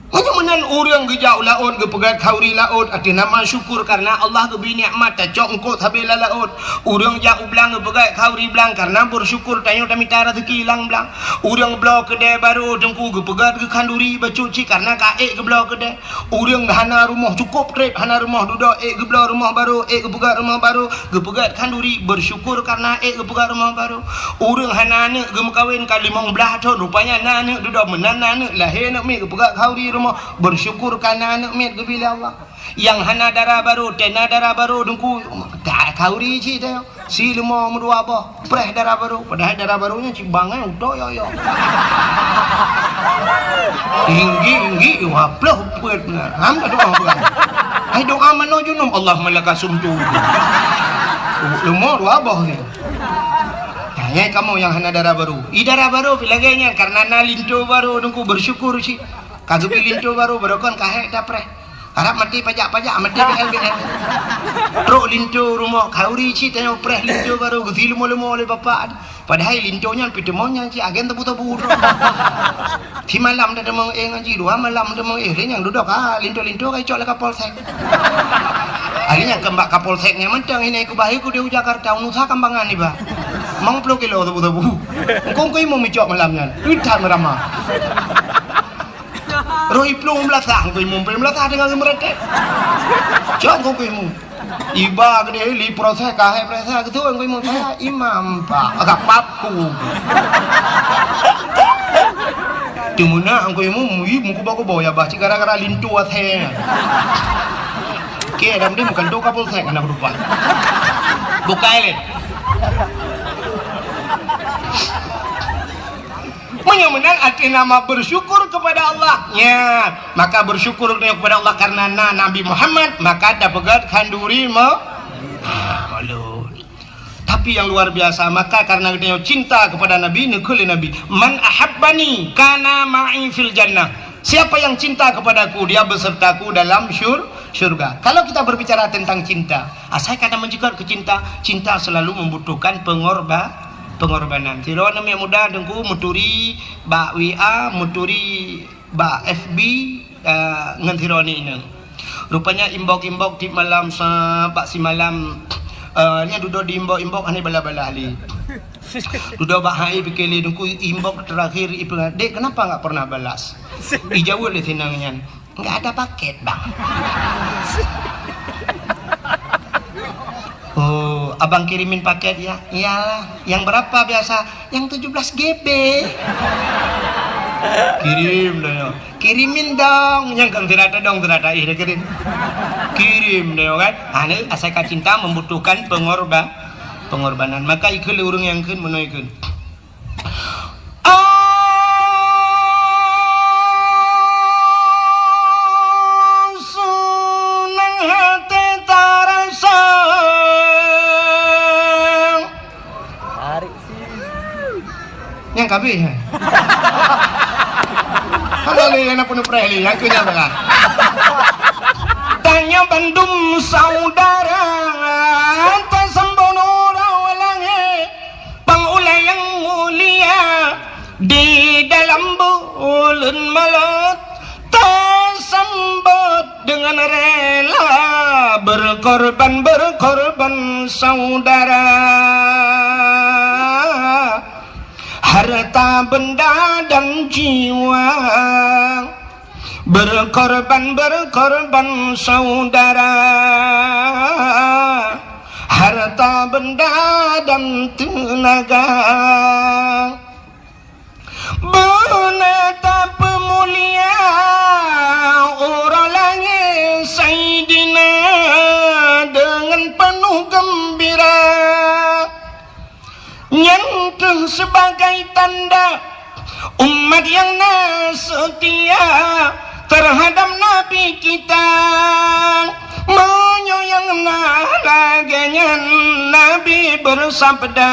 Hanya menan orang gejauh laut ke pegat kauri laut ada nama syukur karena Allah geberi nikmat tak cok engkau habis laut. Orang jauh belang ke pegat kauri belang karena bersyukur tanya tamita rezeki hilang belang. Orang belau kedai baru dengku ke pegat ke kanduri bacuci karena kaek ke belau kedai. Orang hana rumah cukup trip hana rumah duduk ke belau rumah baru ke pegat rumah baru ke pegat kanduri bersyukur karena ke pegat rumah baru. Orang hana anak ke mekawin kali mong belah tahun rupanya anak duduk menana anak lahir nak ke pegat kauri bersyukur karena anak mit kepilih Allah. Yang hana darah baru tena darah baru dengku tak kauri ci teh si lemo merdua apa preh darah baru padahal darah barunya cibangan udah yo tinggi waploh puet benar ham tak doa bukan ai doa mano junum Allah malaka sumtu lemo dua apa ni tanya kamu yang hana darah baru darah baru bilaganya karena nalinto baru dengku bersyukur ci kagak linto baru kan kahek dapre harap mati pajak mati BLBL truk linto rumah kauri ci tanya preh linto baru gezi lemo oleh bapak padahal lintonya pitemonya ci agen tebu di malam dah demong ngaji 2 malam demong yang duduk linto kai cok le kapolsek akhirnya kembak kapolseknya mentang ini aku bahiku di Jakarta unusa kambangan nih bah Mang 10 kilo tebu-tebu. Engkau imu micok malamnya. Udah merama. Roh iplung belasah, engkau imu belasah dengan mereka. Jangan engkau imu. Iba gede li proses kahe proses gitu engkau imu saya imam pak. Agak papku. Timuna engkau imu muku bawa ya bah. Gara-gara lintu athe. Oke, dalam dia bukan doa kapal saya anak lupa. Buka ini. Menang arti nama bersyukur kepada Allah. Ya, maka bersyukur kepada Allah karena Nabi Muhammad maka dapat kanduri malu. Tapi yang luar biasa maka karena dia cinta kepada Nabi nekuli Nabi. Man ahabbani kana ma'i fil jannah. Siapa yang cinta kepadaku dia besertaku dalam surga. Kalau kita berbicara tentang cinta, saya kadang menjegat ke cinta selalu membutuhkan pengorbanan. Tiro nama muda dengku muturi ba WA, muturi ba FB ngantironi ini. Rupanya imbok di malam pak si malam nya duduk di imbok ane bala-bala ali. Duduk bahai pikirli dengku imbok terakhir dek kenapa enggak pernah balas? Dijawab oleh tenangnya. Enggak ada paket, Bang. Oh, abang kirimin paket ya? Iyalah. Yang berapa biasa? Yang 17 GB. Kirim dong. Kirimin dong. Yang kan tidak ada dong, tidak ada kirim. Kirim dong kan. Ane asal cinta membutuhkan pengorbanan. Maka ikut urung yang kun menuikun. Yang kami halo lihat penuh preli yang kunya tengah tanya Bandung saudara tasembono rawalange pangulai yang mulia di dalam bulan malam tersambut dengan rela berkorban saudara. Harta benda dan jiwa berkorban saudara. Harta benda dan tenaga menetap mulia orang langit Sayyidina dengan penuh gembira. Nyentuh sebagai tanda umat yang setia terhadap Nabi kita, menyoyang laganya Nabi bersabda,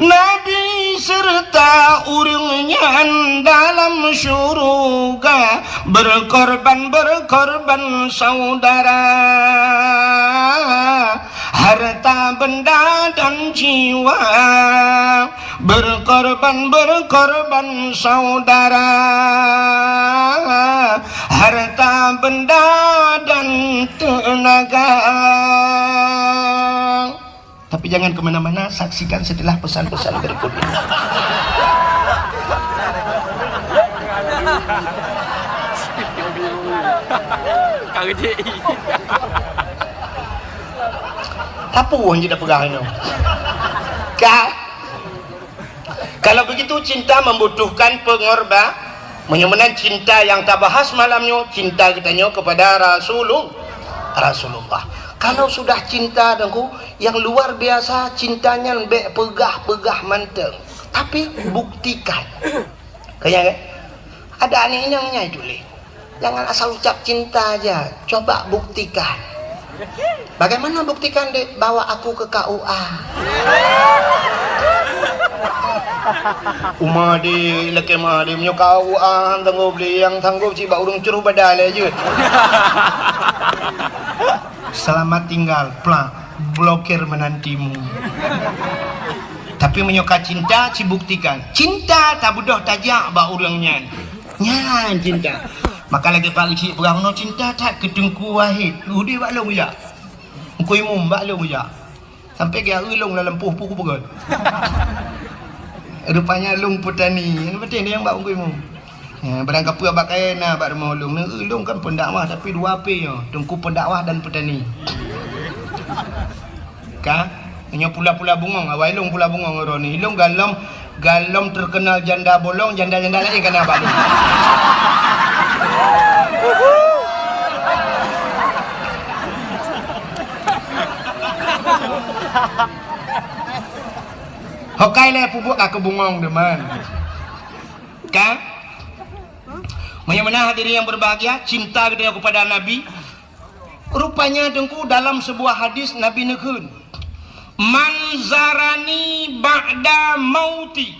Nabi serta urungnya dalam syurga berkorban saudara. Harta benda dan jiwa berkorban saudara. Harta benda dan tenaga. Tapi jangan kemana-mana, saksikan setelah pesan-pesan berikut ini. Tapu yang tidak pegang ini. Kalau begitu cinta membutuhkan pengorbanan. Menyemenan cinta yang tak bahas malamnya, cinta kitanya kepada Rasulullah. Kalau sudah cinta dengku yang luar biasa cintanya lebih pegah manteng. Tapi buktikan. Kayak ada aneh-anehnya itu le. Jangan asal ucap cinta aja, coba buktikan. Bagaimana buktikan dek? Bawa aku ke KUA. Umadi laki madi menyo KUA tanggup beli yang tanggup si bak urung curuh badal aja. Selamat tinggal, plak blokir menantimu. Tapi menyoka cinta, buktikan. Cinta tak budoh tajak bak urangnya. Nyan cinta. Maka lagi Pak Uci perang no cinta tak kedengku wahid. Udi bak lo ya. Engkau imum bak lo ya. Sampai dia ulung lah lempuh puku pegot. Rupanya lung putani. Betul dia yang bak ungkui mu. Ya, barang kapur abak kain nah bak rumah ulung. Ulung kan pendakwah tapi dua api yo. Tungku pendakwah dan petani. Ka? Hanya pula-pula bungong. Awal ilung pula bungong orang ni. Ilung galom terkenal janda bolong, janda-janda lain kan abak. Hokai le pupuk ke bungong deman. Kan? Bagaimana hadirin yang berbahagia, cinta kita kepada Nabi. Rupanya dengku dalam sebuah hadis Nabi nekun, man zarani ba'da mauti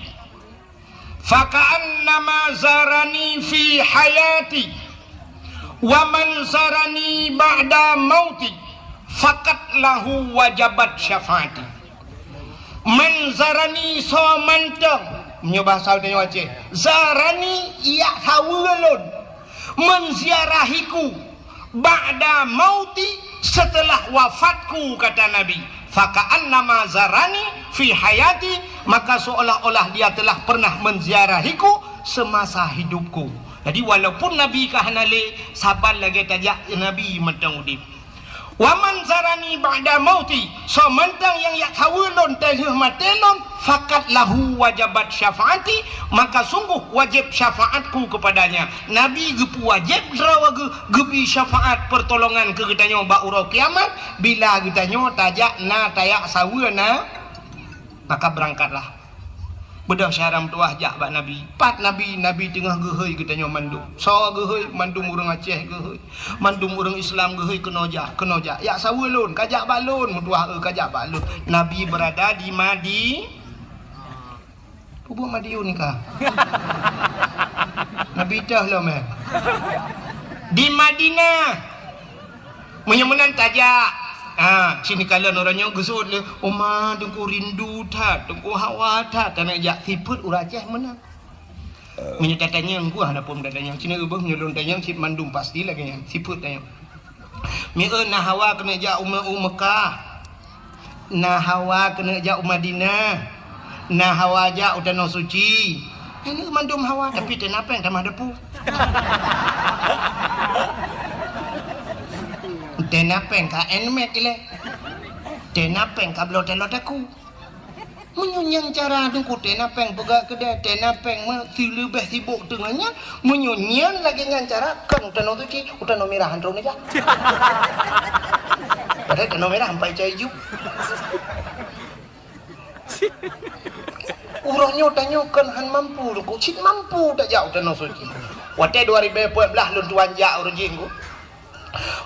faka'annama zarani fi hayati wa man zarani ba'da mauti fakat lahu wajabat syafaati. Man zarani so mantang punya bahasa dia Aceh. Zarani ia hawalun menziarahiku ba'da mauti setelah wafatku kata Nabi. Faka'annama zarani fi hayati, maka seolah-olah dia telah pernah menziarahiku semasa hidupku. Jadi walaupun Nabi kahanale sabar lagi tajak Nabi mentang udip. Waman zarani ba'da mauti, so mentang yang yak hawalun telih matelon fakat lahu wajabat syafaati, maka sungguh wajib syafaatku kepadanya. Nabi gepu wajib rawa gebi syafaat pertolongan ke kitanya ba urau kiamat bila kitanya tajak na tayak sawuna, maka berangkatlah. Bedah syaram tuah jak bak Nabi. Pat Nabi tengah gehoi kitanya mandum. So gehoi mandum urang Aceh gehoi. Mandum urang Islam gehoi kenojak. Ya sawulun kajak balun mutuah kajak balun. Nabi berada di Pupuk Madiun ni kah? Nabi dah lah meh. Di Madinah. Menyemenan tajak. Sini kalian orangnya gesut le. Oma dengku rindu tak, dengku hawa tak. Tanah jak siput uraceh mana? Menyetatanya engku ada pun datanya. Sini ubah menyelun tanya sip mandum pasti lagi yang siput tanya. Mie nah hawa kena jak Mekah. Nah hawa kena jak Madinah. Nah hawa jak utanah suci. Ini mandum hawa tapi kenapa yang tamah depu? Tenapeng ka enmet ile. Tenapeng ka blot-lot aku. Menyunyang cara dengku tenapeng pegak kedai tenapeng silu beh sibuk dengannya menyunyan lagi dengan cara kan utano suci utano merah handro ni kah. Padahal utano merah sampai cai juk. Urangnya tanya kan han mampu dengku cik mampu tak jauh utano suci. Watai 2014 lun tuan jak urang jinggu.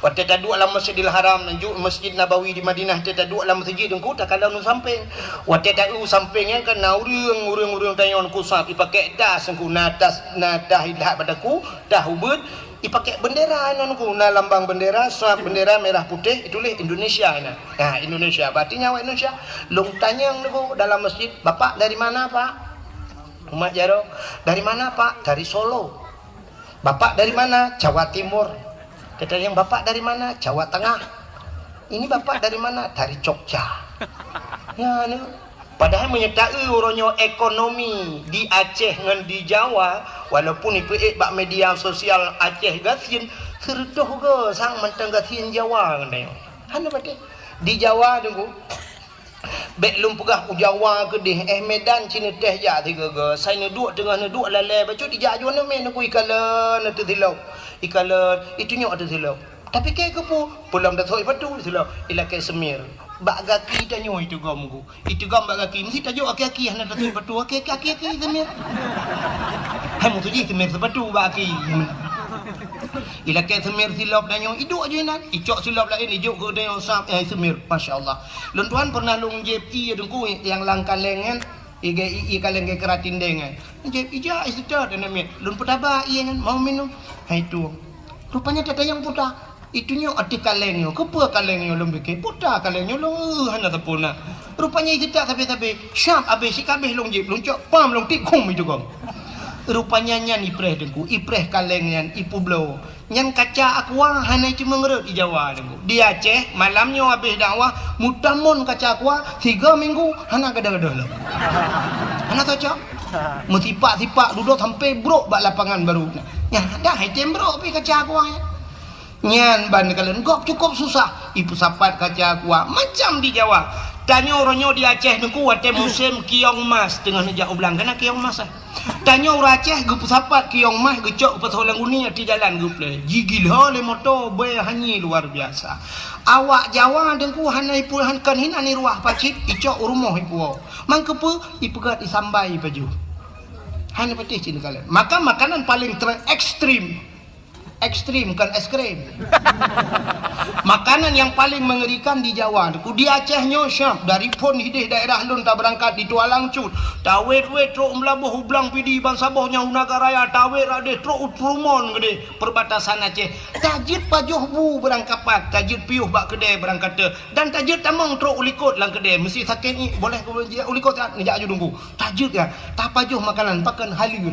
Waktu tak dua dalam Masjidil Haram dan Masjid Nabawi di Madinah, tak dua dalam masjid dengku tak kalau nu samping. Waktu tak sampingnya kan urang tanya ku sap dipakai das engku natas hilah padaku dah ubud dipakai bendera nanku na lambang bendera sap bendera merah putih itulah Indonesia nah. Nah Indonesia berarti nyawa Indonesia. Long tanya engku dalam masjid, "Bapak dari mana, Pak?" Umat Jaro, "Dari mana, Pak?" "Dari Solo." "Bapak dari mana?" "Jawa Timur." Kata yang bapak dari mana? Jawa Tengah. Ini bapak dari mana? Dari Jogja. Ya, ni. Padahal menyertai orangnya ekonomi di Aceh dengan di Jawa, walaupun itu bak media sosial Aceh gasin serdoh ke sang mentang gasin Jawa katanya. Hana batik di Jawa tunggu. Bek lum pegah Jawa ke deh Medan Cina teh ja tiga ke. Saya duduk tengah duduk lalai bacu di jajuan men aku ikalan tu silau. Ikalan itu nyok tu silau. Tapi ke kepu pulang dah soi padu silau. Ila ke semir. Bak gaki dah nyoi itu gomku. Itu gom bak gaki mesti tajuk aki-aki hana dah soi padu aki-aki semir. Hai mu tu ji semir sepadu bak aki. Ila ke semir silap dan yang hidup aja nan icok silap lain hidup ke dan yang sap semir masya-Allah. Lun tuan pernah lung JP dengku yang langkan lengan i kaleng ke keratin dengan. JP ija istad dan namanya lun petaba iya kan mau minum. Hai tu. Rupanya tata yang puta. Itunya ati kalengnya. Kepa kalengnya lum bikin puta kalengnya lung hana tapuna. Rupanya itu tak sampai-sampai syap habis si kabeh lung JP lung cok pam lung tikung itu gom. Rupanya nyan ipreh dengku ipreh kaleng nyan ipu blow Yang kaca aqua hanai cuma ngerut di Jawa dengku. Di Aceh malamnya habis dakwah mutamun kaca aqua 3 minggu hana gada-gada lah. Hana kaca. Metipak-tipak duduk sampai brok bak lapangan baru. Ya dah item brok pi kaca aqua. Nyan ban kalian gop cukup susah. Ibu sapat kaca aqua macam di Jawa. Tanya orangnya di Aceh dengku ada musim kiong mas tengah nejak ulang kena kiong mas ah. Tanya orang Aceh gup sapat kiong mah gecok petolang uni di jalan gup le. Gigil le motor be hanyi luar biasa. Awak Jawa dengku hanai puluhan kan hin ani ruah pacit icok rumah ipu. Mangkepe ipegat isambai baju. Hanya patih cina kalian. Maka makanan paling ekstrim kan es krim. Makanan yang paling mengerikan di Jawa di Acehnya syap dari pun hidih daerah lun tak berangkat di Tualang Cut tawet wet truk melabuh hublang pidi ban sabohnya unaga raya tawet rade truk utrumon gede perbatasan Aceh tajid pajuh bu berangkapat tajid piuh bak kedai berangkat dan tajid tamong truk ulikot lang kedai mesti sakit ni boleh ulikot tak nejak aju tunggu tajid ya tak pajuh makanan pakan halir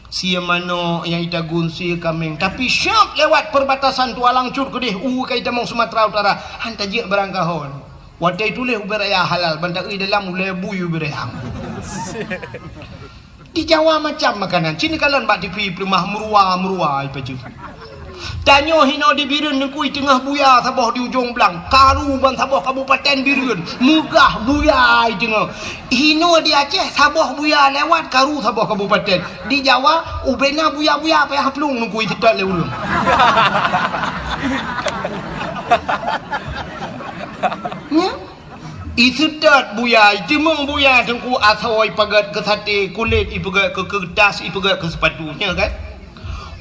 sia mano yang ita gunsi kameng tapi syap lewat perbatasan Tualang Cut kedih kai tamong Sumatera Utara hanta je berangkahon wadai tuleh uberaya halal bandai dalam uleh buyu berehang di Jawa macam makanan sini kalian bak TV rumah merua ipaju tanyo hino di Birun nekui tengah buya saboh di ujung belang karu ban saboh kabupaten Birun mugah buya tengah hino di Aceh saboh buya lewat karu saboh kabupaten di Jawa ubena buya-buya payah pelung nekui sedap le urang ya isedat buya jemeng buya tengku asoi pagat ke sate kulit ipegat ke kertas ipegat ke sepatunya kan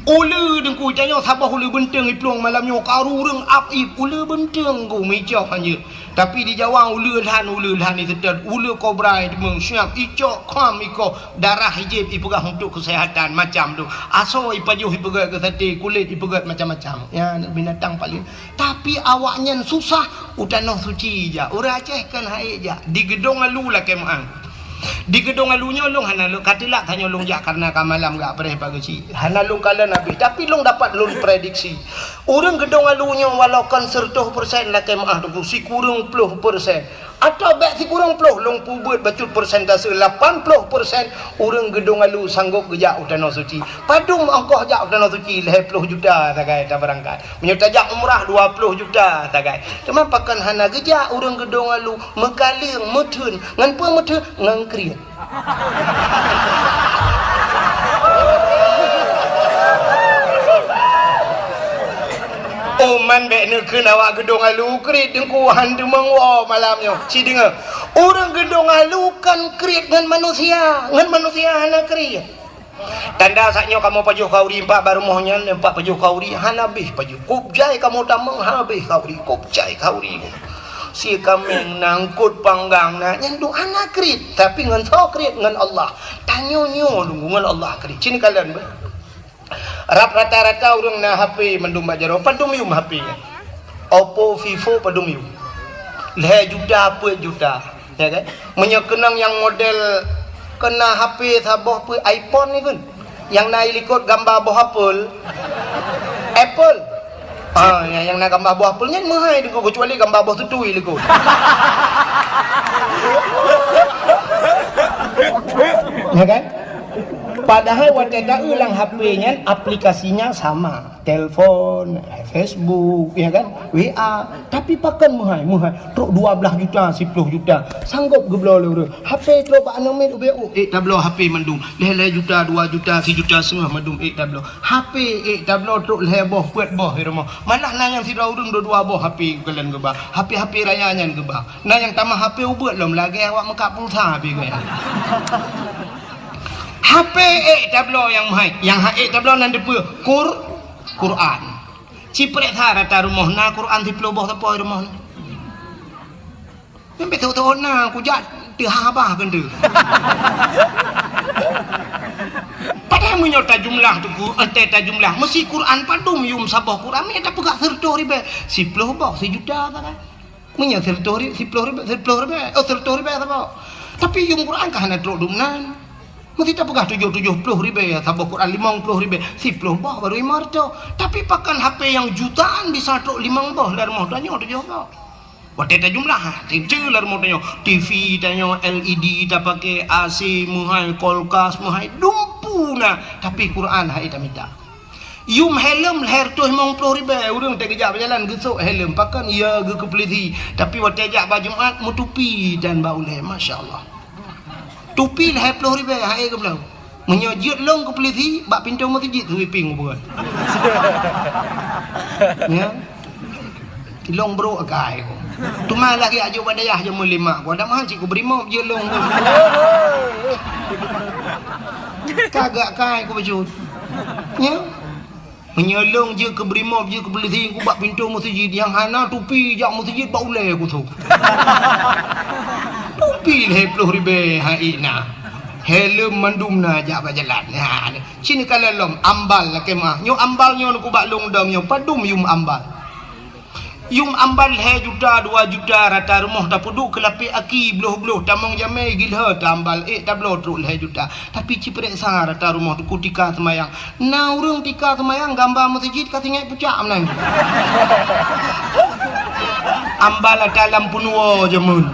ule dengku janyo sabah ule benteng iplong malamnya karu reng apip ule benteng ku mejok hanya tapi di Jawa ule lhan ni sedap ule kobra demeng syap icok kham iko darah hijib ipegah untuk kesehatan macam tu aso ipajuh ipegat ke sate kulit ipegat macam-macam ya binatang paling tapi awaknya susah utanoh suci ja ura Aceh kan haik ja di gedong alu lah kemang di gedung alunya long hanalung katilak hanya long jak karena kamalam gak pereh pagi hanalung kalian habis tapi long dapat long prediksi orang gedung alunya walau kan 100% lah kemah tu si kurang 10% atau baik si kurang 10 long pubut bacut persentase 80% orang gedung alu sanggup gejak utano suci padum angkoh jak utano suci 10 juta tagai tak berangkat menyetajak umrah 20 juta tagai cuma pakan hana gejak orang gedung alu mekaling metun ngan puang metun ngan kriat man bek nekeun awak gedung alu krit dengku hantu mengwo malamnya si dengar orang gedung alu kan krit ngan manusia hana krit tanda saknya kamu pajuh kauri empat baru mohnya empat pajuh kauri hana bih pajuh kupjai kamu tamang habis kauri kupjai kauri si kami nangkut panggang na nyandu hana krit tapi ngan so krit ngan Allah tanyo nyo ngan Allah krit sini kalian be rap rata-rata orang na HP mendum bajaro padum yum HP nya Oppo Vivo padum yum le juta apa juta ya kan menyekenang yang model kena HP saboh pe iPhone ni kan yang naik likut gambar buah Apple yang nak gambar buah Apple nya mahal dengan kecuali gambar buah tutui likut ya kan padahal wadah ulang HP-nya aplikasinya sama telepon Facebook ya kan WA tapi pakan muhai truk 12 juta 10 juta sanggup geblo lur HP truk pak nomen UBU tablo HP mendung leh juta 2 juta 3 juta setengah mendung tablo HP tablo truk leh boh kuat boh rumah malah nang yang sira urang dua boh HP kalian gebah HP rayanya gebah nah yang tambah HP ubut lom lagi awak mekak pulsa HP gaya HP tablo yang mahal yang tablo nan depe Quran ciprek rata rumah na Quran di peloboh tapo rumah na membe tahu na ku jak teu habah kan tu padahal menyota jumlah tu ta jumlah mesti Quran padum yum sabah Quran ni tak pegak 10 ribu 10 boh 1 juta kan punya 10 ribu 10 ribu 10 ribu apa tapi yum Quran kah na truk dumnan mesti tak pegah 70 ribu ya, sabuk Quran 50 ribu, 10 bah baru imarto. Tapi pakan HP yang jutaan bisa tok 5 bah lar mau tanya tu juga. Waktu tak jumlah, cincin lar mau tanya TV tanya LED tak pakai AC muhai kulkas muhai dumpu na. Tapi Quran hai tak minta. Yum helm leher tu 50 ribu, orang tak kejap berjalan gesok helm pakan ya ge kepeliti. Tapi waktu ajak baju Jumaat mutupi dan bauleh, masya-Allah. Tupi lah 10 ribu hai ke belau. Menyojut long ke peliti bak pintu masjid tu ping buat. Ya. Long bro agai ko. Tu mai lagi ajo badayah je mulima. Ko dah mahal cik ko berimo je long. Kagak kai ko bajut. Ya. Menyolong je ke berimo je ke peliti ko bak pintu masjid yang hana tupi jak masjid bau le ko tu. Tupi lah 10 ribu hai na. Helm mandum na jak berjalan. Ha ni. Sini kalau lom ambal lah kemah. Nyo ambal nyo ku bak long dong nyo padum yum ambal. Yum ambal he juta 2 juta rata rumah tak puduk kelapi aki beluh-beluh tamong jamai gilha tambal tablo truk he juta. Tapi ciprek sah rata rumah tu kutika semayang. Na urang tika semayang gambar masjid ka singai pucak menang. Ambal dalam punwa jemun.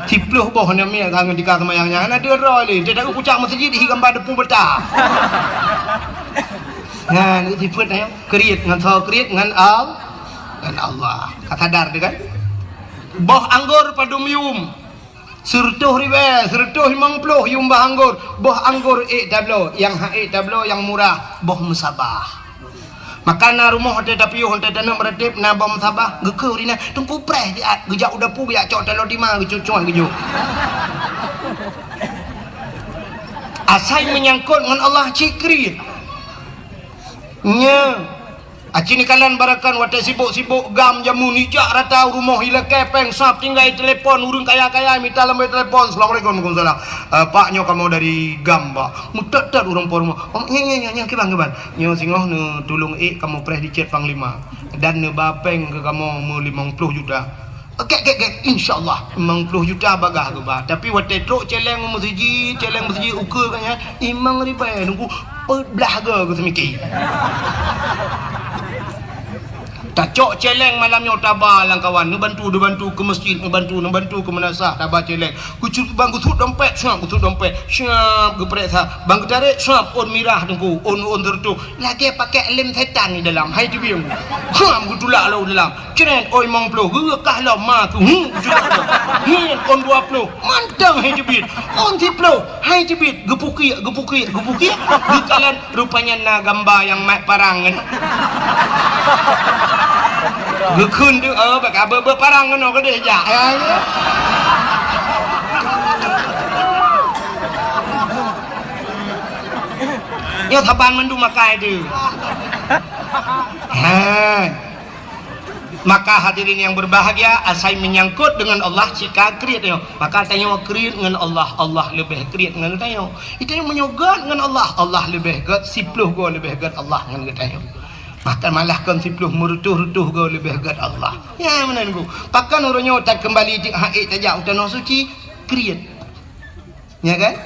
Cipluh boh namanya kangen tika semayangnya. Ana dia roli, dia tak pucak masjid hi gambar depu betah. Nah, ni sifat ya. Kriat dengan so kriat dengan Allah. Kata dar dia kan. Boh anggur padum yum. Sertuh ribe, sertuh 50 yum bah anggur. Boh anggur tablo, yang tablo yang murah, boh musabah. Makana rumah ada tapi honte tanam meredip na bom sabah gekeu dina tungku preh dia gejak udah pu ya cok telo di mana gecucuan gejuk. Asai menyangkut dengan Allah cikri. Nya. Aci ni kalian barakan wate sibuk-sibuk gam jamu nijak rata rumah hila kepeng sap tinggal telefon urang kaya-kaya minta lambai telefon. Assalamualaikum warahmatullahi wabarakatuh. Paknya kamu dari gam pak. Mutat-tat urang por rumah. Oh nya kebang. Nyo singoh ne tolong kamu press di chat panglima. Dan ne bapeng ke kamu mau 50 juta. Okey insyaallah 50 juta bagah ke ba. Tapi wate truk celeng masjid ukur kan ya 5 ribu nunggu belah ke semiki. Tak cok celeng malamnya tabah lang kawan nu bantu ke masjid nu bantu ke manasah tabah celeng kucut bang kucut dompet syap geprek sah bang tarik syap on mirah tengku on tertu lagi pakai lem setan ni dalam hai tu biung ham gutulak lo dalam ceren oi mong plo gekah lo ma tu ni on 20 mantang hai jebit on 10 hai jebit gepuki gekalan rupanya na gambar yang mat parang kan. Gekun tu bak berparang kena ke dia jak. Ya taban mandu makai tu. Maka hadirin yang berbahagia, asai menyangkut dengan Allah jika kriat yo. Maka tanya kriat dengan Allah lebih kriat dengan tanya. Itu yang menyogat dengan Allah lebih gat 10 go lebih gat Allah dengan tanya. Maka malah kan 10 merutuh-rutuh go lebih gat Allah. Ya mana nunggu. Pakan orangnya tak kembali di haid saja utan suci kriat. Ya kan?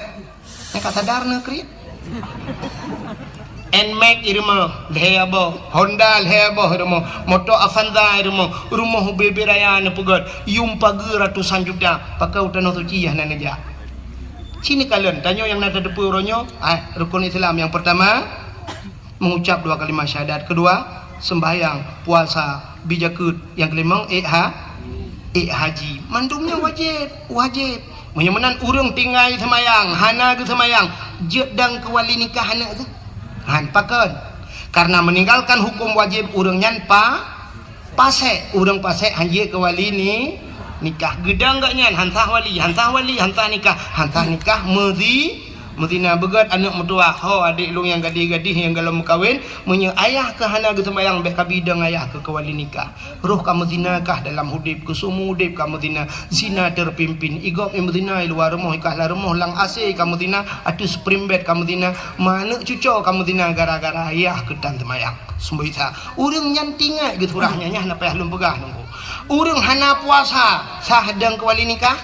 Yang kata darna kriat. Nmax irma lehabo Honda lehabo irma motor Avanza irma rumah bebe raya na pegat yum pagi ratusan juta pakai utan suci ya nanaja. Sini kalian tanya yang nada depu orangnya rukun Islam yang pertama mengucap 2 kalimat syahadat, kedua sembahyang, puasa, bijakut, yang kelima haji. Mandumnya wajib. Menyamanan urang tinggal semayang, hana ke semayang, jedang ke wali nikah anak tu. Han pakan. Karena meninggalkan hukum wajib urang nyan pasek, urang pasek haji ke wali ni nikah gedang gak nyan hantah wali hantah nikah Muzina begat anak mertua adik lu yang gadis yang galau kawin punya ayah ke hana ke sembayang beh kabidang ayah ke wali nikah roh kamu zinakah dalam hudip ke sumu hudip kamu zina terpimpin igok zina luar rumah ikah rumah lang ase kamu zina atu spring bed kamu zina mana cucu kamu zina gara-gara ayah ke tan sembayang sembaita urang nyantingai ke surahnya nya napa belum pegah nunggu urang hana puasa sahdang ke wali nikah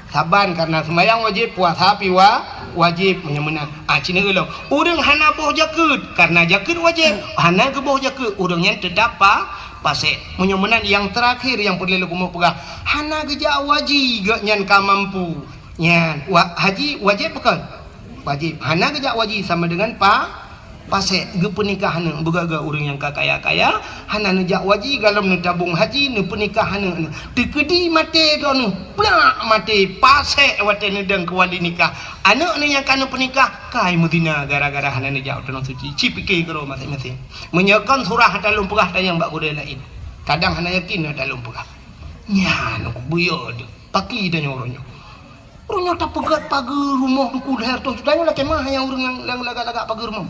saban karena sembayang wajib puasa piwa wajib menyemenang cina ulang urang hana boh jakut karena jakut wajib hana ke boh jakut urangnya terdapat pasek menyemenang yang terakhir yang perlu lagu mau pegang hana geja wajib gak nyan ka mampu nyan haji wajib bukan wajib hana geja wajib sama dengan pasek ge pernikahan begaga urang yang kaya-kaya hana nejak wajib galam ne tabung haji ne pernikahan ne tekedi mate don plak mate pasek wate ne deng kuali nikah anak ne yang kana pernikah kai mutina gara-gara hana nejak tanah suci cipike karo masing-masing menyekan surah dalam pegah tayang bak gudai lain kadang hana yakin dalam pegah nya nu buyo paki dan nyoronyo urang tak pegat pagar rumah ku leher tu sudahnya lah kemah yang urang yang lagak-lagak pagar rumah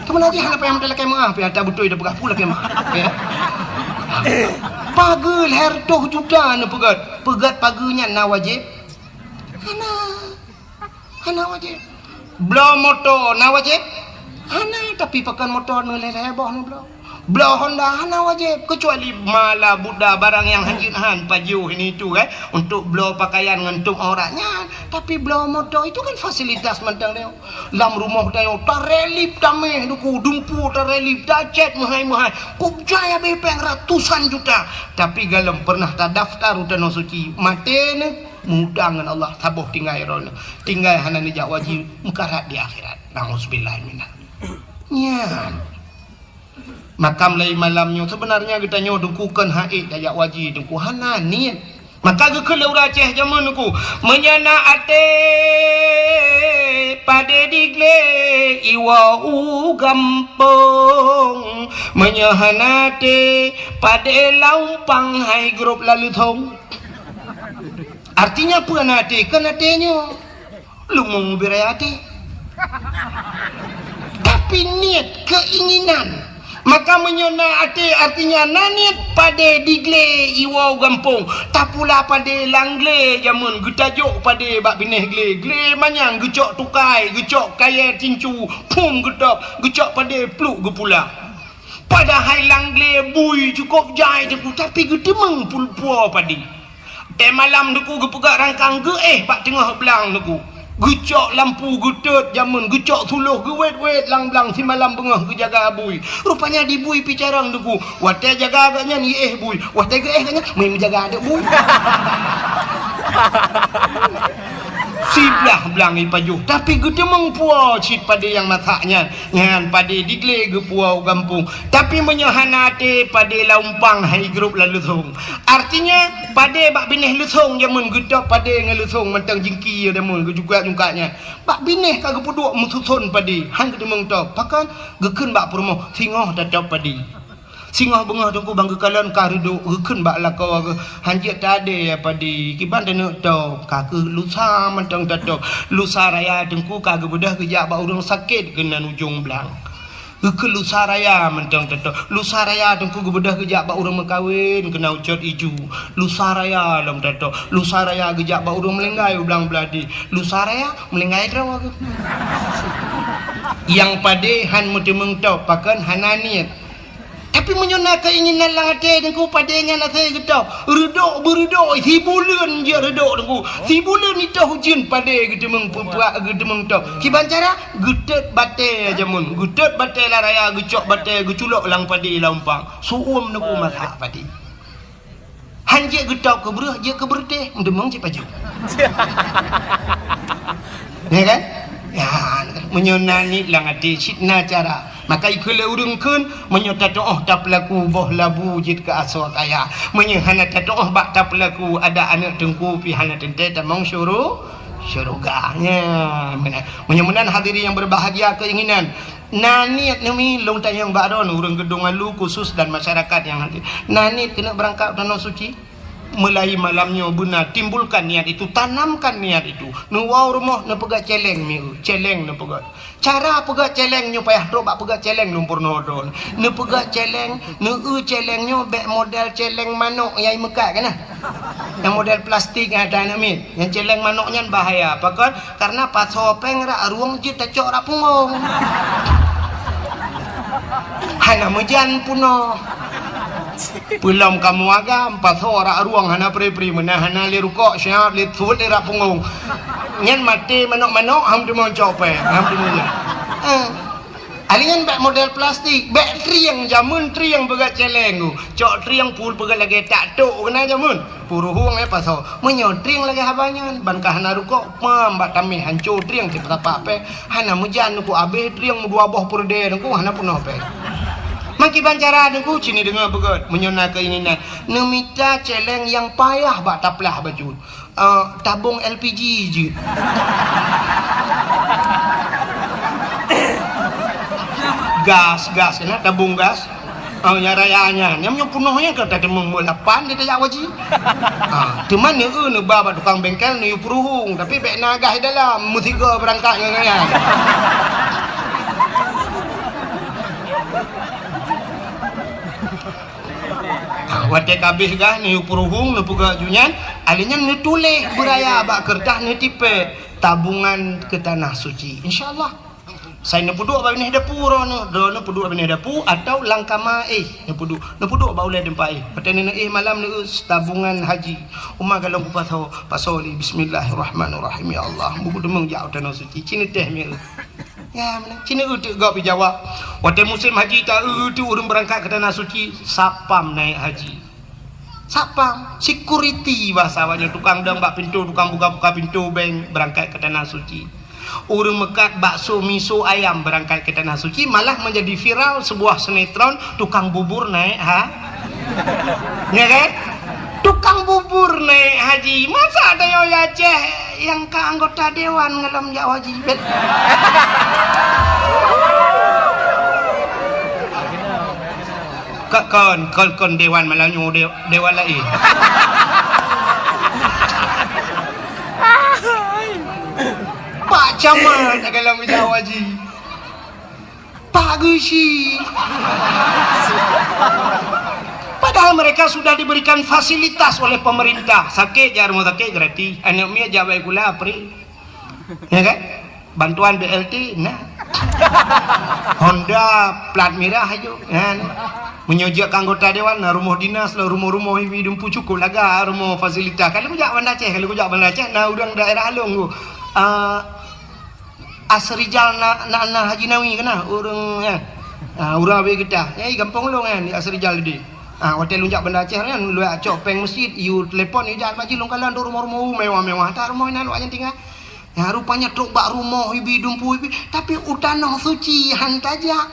kemana lagi hana payah dalam kemah payah tak betul dah pegat pula kemah ya pagar leher tu juga na pegat pagarnya na wajib hana wajib blow motor na wajib hana tapi pakai motor na leher bawah na blow Honda hana wajib kecuali mala buddha barang yang hanjin pajuh ini itu untuk blow pakaian ngentung orangnya tapi blow motor itu kan fasilitas mentang dia dalam rumah dia tarelip tameh duku dumpu tarelip dacet mahai kubjaya bepeng ratusan juta tapi galam pernah tak daftar udah suci mate ne mudah dengan Allah sabuh tinggal ron tinggal hana ni jak wajib mekarat di akhirat nauzubillah minah nyan makam lain malamnya sebenarnya kita nyo dukukan haid dayak wajib duku hana niat maka ke kelau Aceh zaman aku menyana ate pada digle iwa gampong menyahanate pada laupang hai grup lalu thong artinya apa nate kan atenya lumung birayate tapi niat keinginan maka menyona ate artinya nanit pada digle iwau gampung tak pula pada langle jamun getajuk pada bak bineh gle manyang gecok tukai gecok kaya cincu pum gedap gecok pada pluk gepula pada hai langle bui cukup jai deku tapi gedemeng pulpua padi malam deku gepegak rangkang ge bak tengah belang deku gecok lampu getut jamun gecok suluh gewet lang-lang si malam bengah ke jaga bui rupanya di bui picarang duku watai jaga agaknya ni bui watai ke agaknya main menjaga adik bui siblah belang ipajuh tapi gede mengpuau cit pada yang mataknya nyan pada digle ge puau gampung tapi menyahanate pada laumpang hai grup lalu thong artinya pada bak bineh lusong jamun gedap pada ngelusong mentang jingki ada mun juga jungkanya bak bineh kagak puduk mususun pada hang gede mengtau pakan gekeun bak promo singoh dadap pada singoh bengah tungku bangga kalan karido gekeun bak lakau hanjit tade pada kiban tenu tau kagak lusa mentang dadap lusa raya tungku kagak bedah kejak bak urang sakit kena ujung belang ke lusa raya mentang teto lusa raya tengku gebedah kejak bak urang mekawin kena ucot iju lusa raya lam teto lusa raya kejak bak urang melenggai ulang beladi lusa raya melenggai draw yang pade han mesti mengtau pakan hananiat tapi menyona keinginan lang ate dengku padengan ate getau redok beredok si bulan je redok dengku si bulan itu hujan pade gedemeng puak gedemeng tau kiban cara gedet bate jamun gedet bate la raya gecok bate geculok lang pade laumpang suum dengku masak pade hanjek getau ke bereh je ke berde demeng cip paju ya kan ya menyona ni lang ate sitna cara maka ikule urungkeun menyota doa tak pelaku boh labu jit ke aswa kaya menyehana doa bak tak pelaku ada anak tengku pi hana tente tamong syuruganya menyemenan hadiri yang berbahagia keinginan nanit nami long tayang baron urang gedung alu khusus dan masyarakat yang nanti nanit kena berangkat tanah suci mulai malamnya benar timbulkan niat itu tanamkan niat itu nuwau rumah na pegat celeng miu celeng na pegat cara pegat celengnya payah ro bak pegat celeng lumpur nodon na pegat celeng na celengnya bek model celeng manok yang mekat kan yang model plastik ada namit yang celeng manoknya bahaya pakat karena pasopeng rak ruang je tacok rak pungong hana mejan puno Pulang kamu agam pasal orang ruang hana pri menahana li rukuk syab li thul li rak punggung nyen mati manok-manok ham tu mau cope ham tu mau alingan beg model plastik beg triang jamun triang begat celeng tu cok triang pul begat lagi tak tok kena jamun puruhung pasal menyo triang lagi habanyan ban ka hana rukuk pambak tamih hancur triang ti patapa pe hana mujan ku abe triang dua boh purde ku hana punah pe maki bancara aku cini dengar begot menyona keinginan nemita celeng yang payah bak taplah baju tabung LPG je gas kena tabung gas nyarayanya nyamnya punohnya ke tadi mengmulapan dia tak waji teman ni ne baba tukang bengkel ni puruhung tapi bek nagah dalam musiga berangkat ngaya wate kabeh gah ni puruhung ni puga junyan alinya ni tulis beraya bak kertas ni tipe tabungan ke tanah suci insyaallah saya ni puduk bab ni dapur no puduk bab ni dapur atau langkama ni puduk bau le dempai petani ni malam ni tabungan haji umma kalau ku pasal bismillahirrahmanirrahim ya Allah buku demeng jauh tanah suci cini teh mi ya mana cini utuk gak bijawab waktu musim haji tak urung berangkat ke tanah suci sapam naik haji sapam security bahasa awaknya tukang dang bak pintu tukang buka pintu bank berangkat ke tanah suci urung mekat bakso miso ayam berangkat ke tanah suci malah menjadi viral sebuah sinetron tukang bubur naik ya kan tukang bubur naik haji masa ada yang Aceh yang ke anggota dewan ngelam jak haji kon dewan Melayu dewan lain Pak Camat kalau jak haji Pak Gusi padahal mereka sudah diberikan fasilitas oleh pemerintah sakit jar rumah sakit gratis anak mia jabai gula apri ya kan bantuan BLT nah Honda plat merah aja kan menyojak anggota dewan rumah dinas lah rumah-rumah hidung cukup laga rumah fasilitas kalau kujak Banda Aceh nah udang daerah Along tu Asrijal na Haji Nawi kena urang kan urang be kita gampang long kan di Asrijal di hotel lunjak Banda Aceh kan lu acok peng masjid you telefon you jangan maji long kalan rumah-rumah mewah-mewah tak rumah nan wak tinggal ya rupanya truk bak rumah ibi dumpu ibi tapi utanah suci hantaja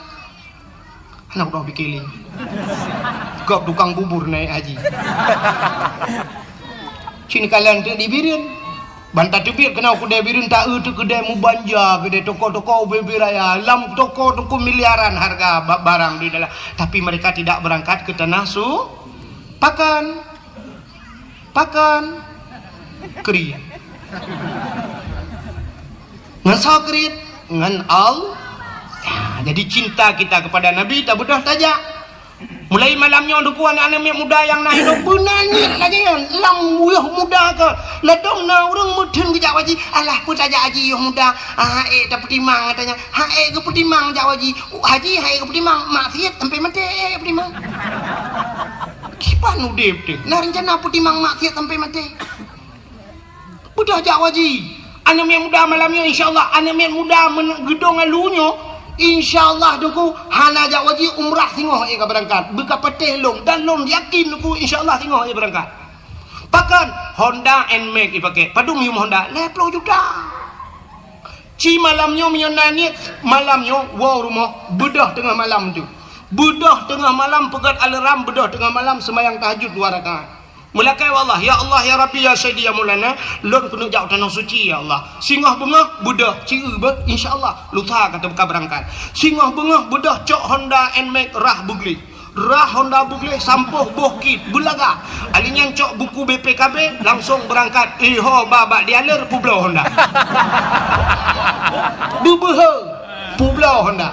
anak dah bikin gop tukang bubur naik haji sini kalian tu dibirin bantah tebit kena kedai birin tak tu kedai mubanja kedai toko-toko bebi raya lam toko miliaran harga barang di dalam tapi mereka tidak berangkat ke tanah pakan keri ngan sakrit ngan al jadi cinta kita kepada Nabi tak bedah tajak mulai malamnya duku anak-anak muda yang naik benanya lagi kan lam uyuh muda ke ledong na urang mudun ke jak waji alah pun tajak haji yuh muda tak petimang katanya ke petimang jak waji haji ke petimang maksiat sampai mati petimang kipan udip deh nah rencana petimang maksiat sampai mati budak jak waji anak muda malamnya insyaallah anak muda gedong alunya insyaallah duku hana jak wajib umrah tengok ke berangkat buka petih long dan long yakin duku insyaallah tengok berangkat pakan Honda NMAX dipakai padung yum Honda 10 juta ci malamnya menyonani malamnya wow rumah bedah tengah malam tu bedah tengah malam pegat alarm bedah tengah malam sembahyang tahajud 2 rakaat melakai wallah ya Allah ya Rabbi ya Sayyidi ya Maulana lon kena jauh tanah suci ya Allah singah bengah bedah ciu be insyaallah lusa kata buka berangkat singah bengah bedah cok Honda NMAX rah Honda Bugli sampuh bukit bulaga alinya cok buku BPKB langsung berangkat babak dialer Pulau Honda bubehe Pulau Honda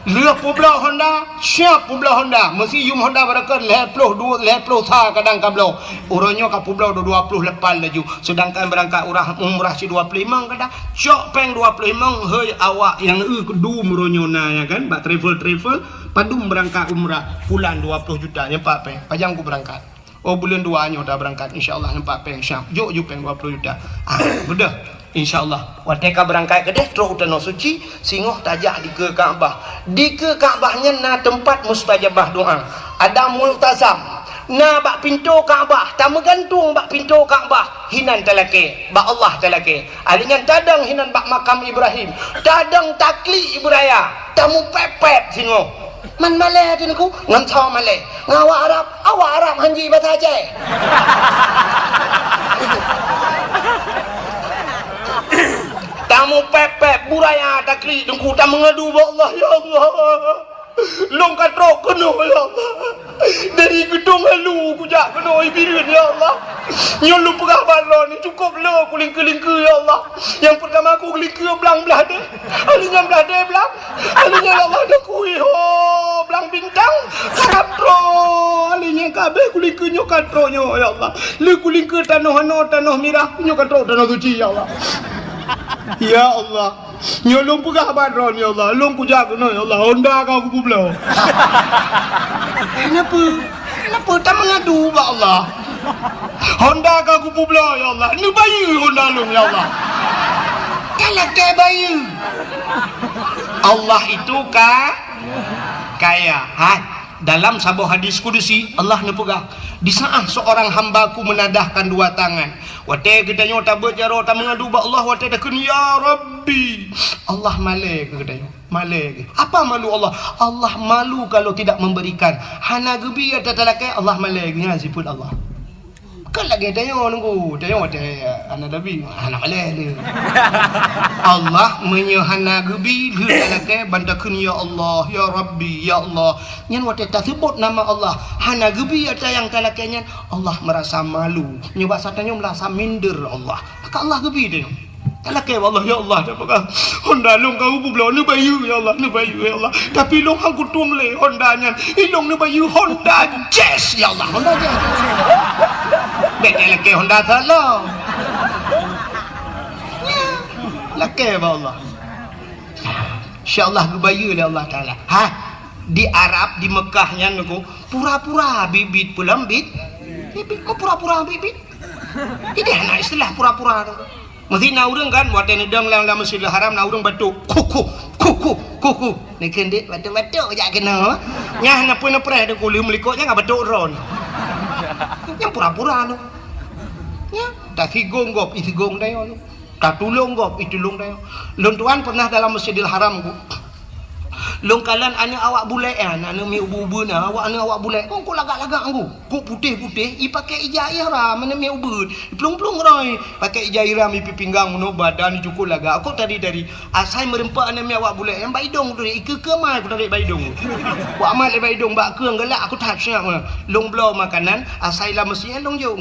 Lửa publa Honda, siap publa Honda. Mesti yum Honda berakan leh puluh sa kadang kablo. Uronyo ka publa 20 lepas laju. Sedangkan berangkat umrah si 25 kadang. Syok peng 25 hei awak yang kedu muronyo na ya kan. Bak travel padum berangkat umrah bulan 20 juta nyempak peng. Pajang ku berangkat. Oh bulan 2 nyo dah berangkat insyaallah nyempak peng syap. Jok peng 20 juta. Mudah. InsyaAllah wateka berangkat ke deh terus tanah suci singoh tajah di ke Kaabah. Di ke Kaabahnya na tempat mustajabah doa. Ada multazam na bak pintu Kaabah tamu gantung bak pintu Kaabah hinan talake bak Allah talake alingan tadang hinan bak makam Ibrahim tadang takli Ibraya tamu pepet singoh man malay din ko ngam thaw malay ngawa Arab hanji bahasa Aceh. Tamu pepek buraya takli dengku tak mengadu Allah ya Allah. Long katrok kena ya Allah. Dari gedung halu kujak kena ibirin ya Allah. Nyolu pegah balon ni cukup lo kulingke ya Allah. Yang pertama aku kulingke belang belah deh. Alinya belah deh belang. Alinya ya Allah dah kui ho belang bintang. Katro alinya kabeh kulingke nyo katro nyo ya Allah. Le kulingke tanah merah nyo katro tanah suci ya Allah. Ya Allah, nyolong pegah badron ya Allah, long kujak no ya Allah, Honda kau ku belau. Kenapa tak mengadu ba Allah? Honda kau ku belau ya Allah, ni bayi Honda long ya Allah. Kalau ke bayi. Allah itu kaya. Dalam sebuah hadis kudusi Allah nepegah di saat seorang hambaku menadahkan dua tangan wate gedanya tak berjaro tak mengadu ba Allah wate dah ya Rabbi Allah malek gedanya malek apa malu Allah malu kalau tidak memberikan hana gebi ada talakai Allah malek nya siput Allah kan lagi tanya nunggu tanya wate anak nabi anak malek Allah menyehana gebi talakai bandakeun ya Allah ya Rabbi ya Allah nyan wate tak sebut nama Allah hana gebi ada yang talakainya Allah merasa malu nyoba satanya merasa minder Allah maka Allah gebi dia talakai Allah ya Allah apakah Honda long kau pula ni bayu ya Allah ni bayu ya Allah tapi long hang kutung le Honda nyan ilong ni bayu Honda Jazz ya Allah Honda Jazz bete laki Honda salah laki Allah insyaallah gebayu le Allah taala di Arab di Mekahnya niku pura-pura bibit pulang bibit mau pura-pura bibit ini anak istilah pura-pura mesti na urang kan buat nedang lang Masjidil Haram na urang batuk kuku ni kendek batuk jak kena nyah na pun preh de kulim likoknya ngak batuk ron yang pura-pura tu nya tak sigong gop isigong dayo tak tulung gop itulung dayo lon tuan pernah dalam Masjidil Haram ku long kalan anak awak bulek anak mi ubu-ubu na awak bulek kau lagak-lagak ku putih-putih i pakai ijah ihram mana mi ubu plung-plung roi pakai ijah ihram i pinggang no badan cukup lagak aku tadi dari asai merempak anak mi awak bulek yang baidong tu ike ke mai aku tarik baidong ku amat le baidong bak keung galak aku tak siap long blow makanan asai lah mesti long jo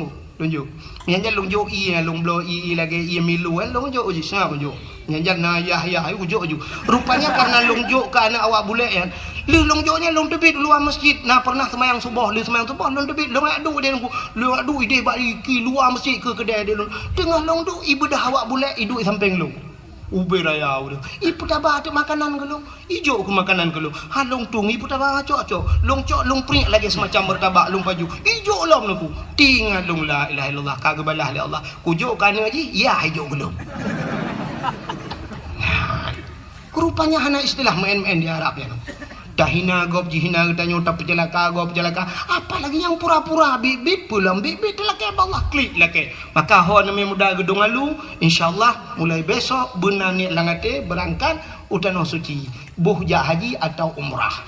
nyanjan long jo i long blow i lagi i milu long jo uji siap jo nyanjan na ya aku jo rupanya karena longjo ke anak awak bulek ya lu longjonya long tebit luar masjid nah pernah semayang subuh long tebit long adu dia lu adu ide bari ki luar masjid ke kedai dia tengah long du ibadah awak bulek idu samping lu ube raya udah ibu tabah ada makanan ke lu ijo ke makanan ke lu long tung ibu tabah cok long pring lagi semacam bertabak long baju ijo lom aku tinggal long la ilaha illallah kagak balah li Allah kujo kan haji ya ijo belum rupanya hana istilah main-main di Arab ya dahina gop jihina tanya tak pecelaka apalagi yang pura-pura bibit pulang bibit laki Allah klik laki maka ho nami muda gedung alu insyaallah mulai besok benani langate berangkat utanah suci buhja haji atau umrah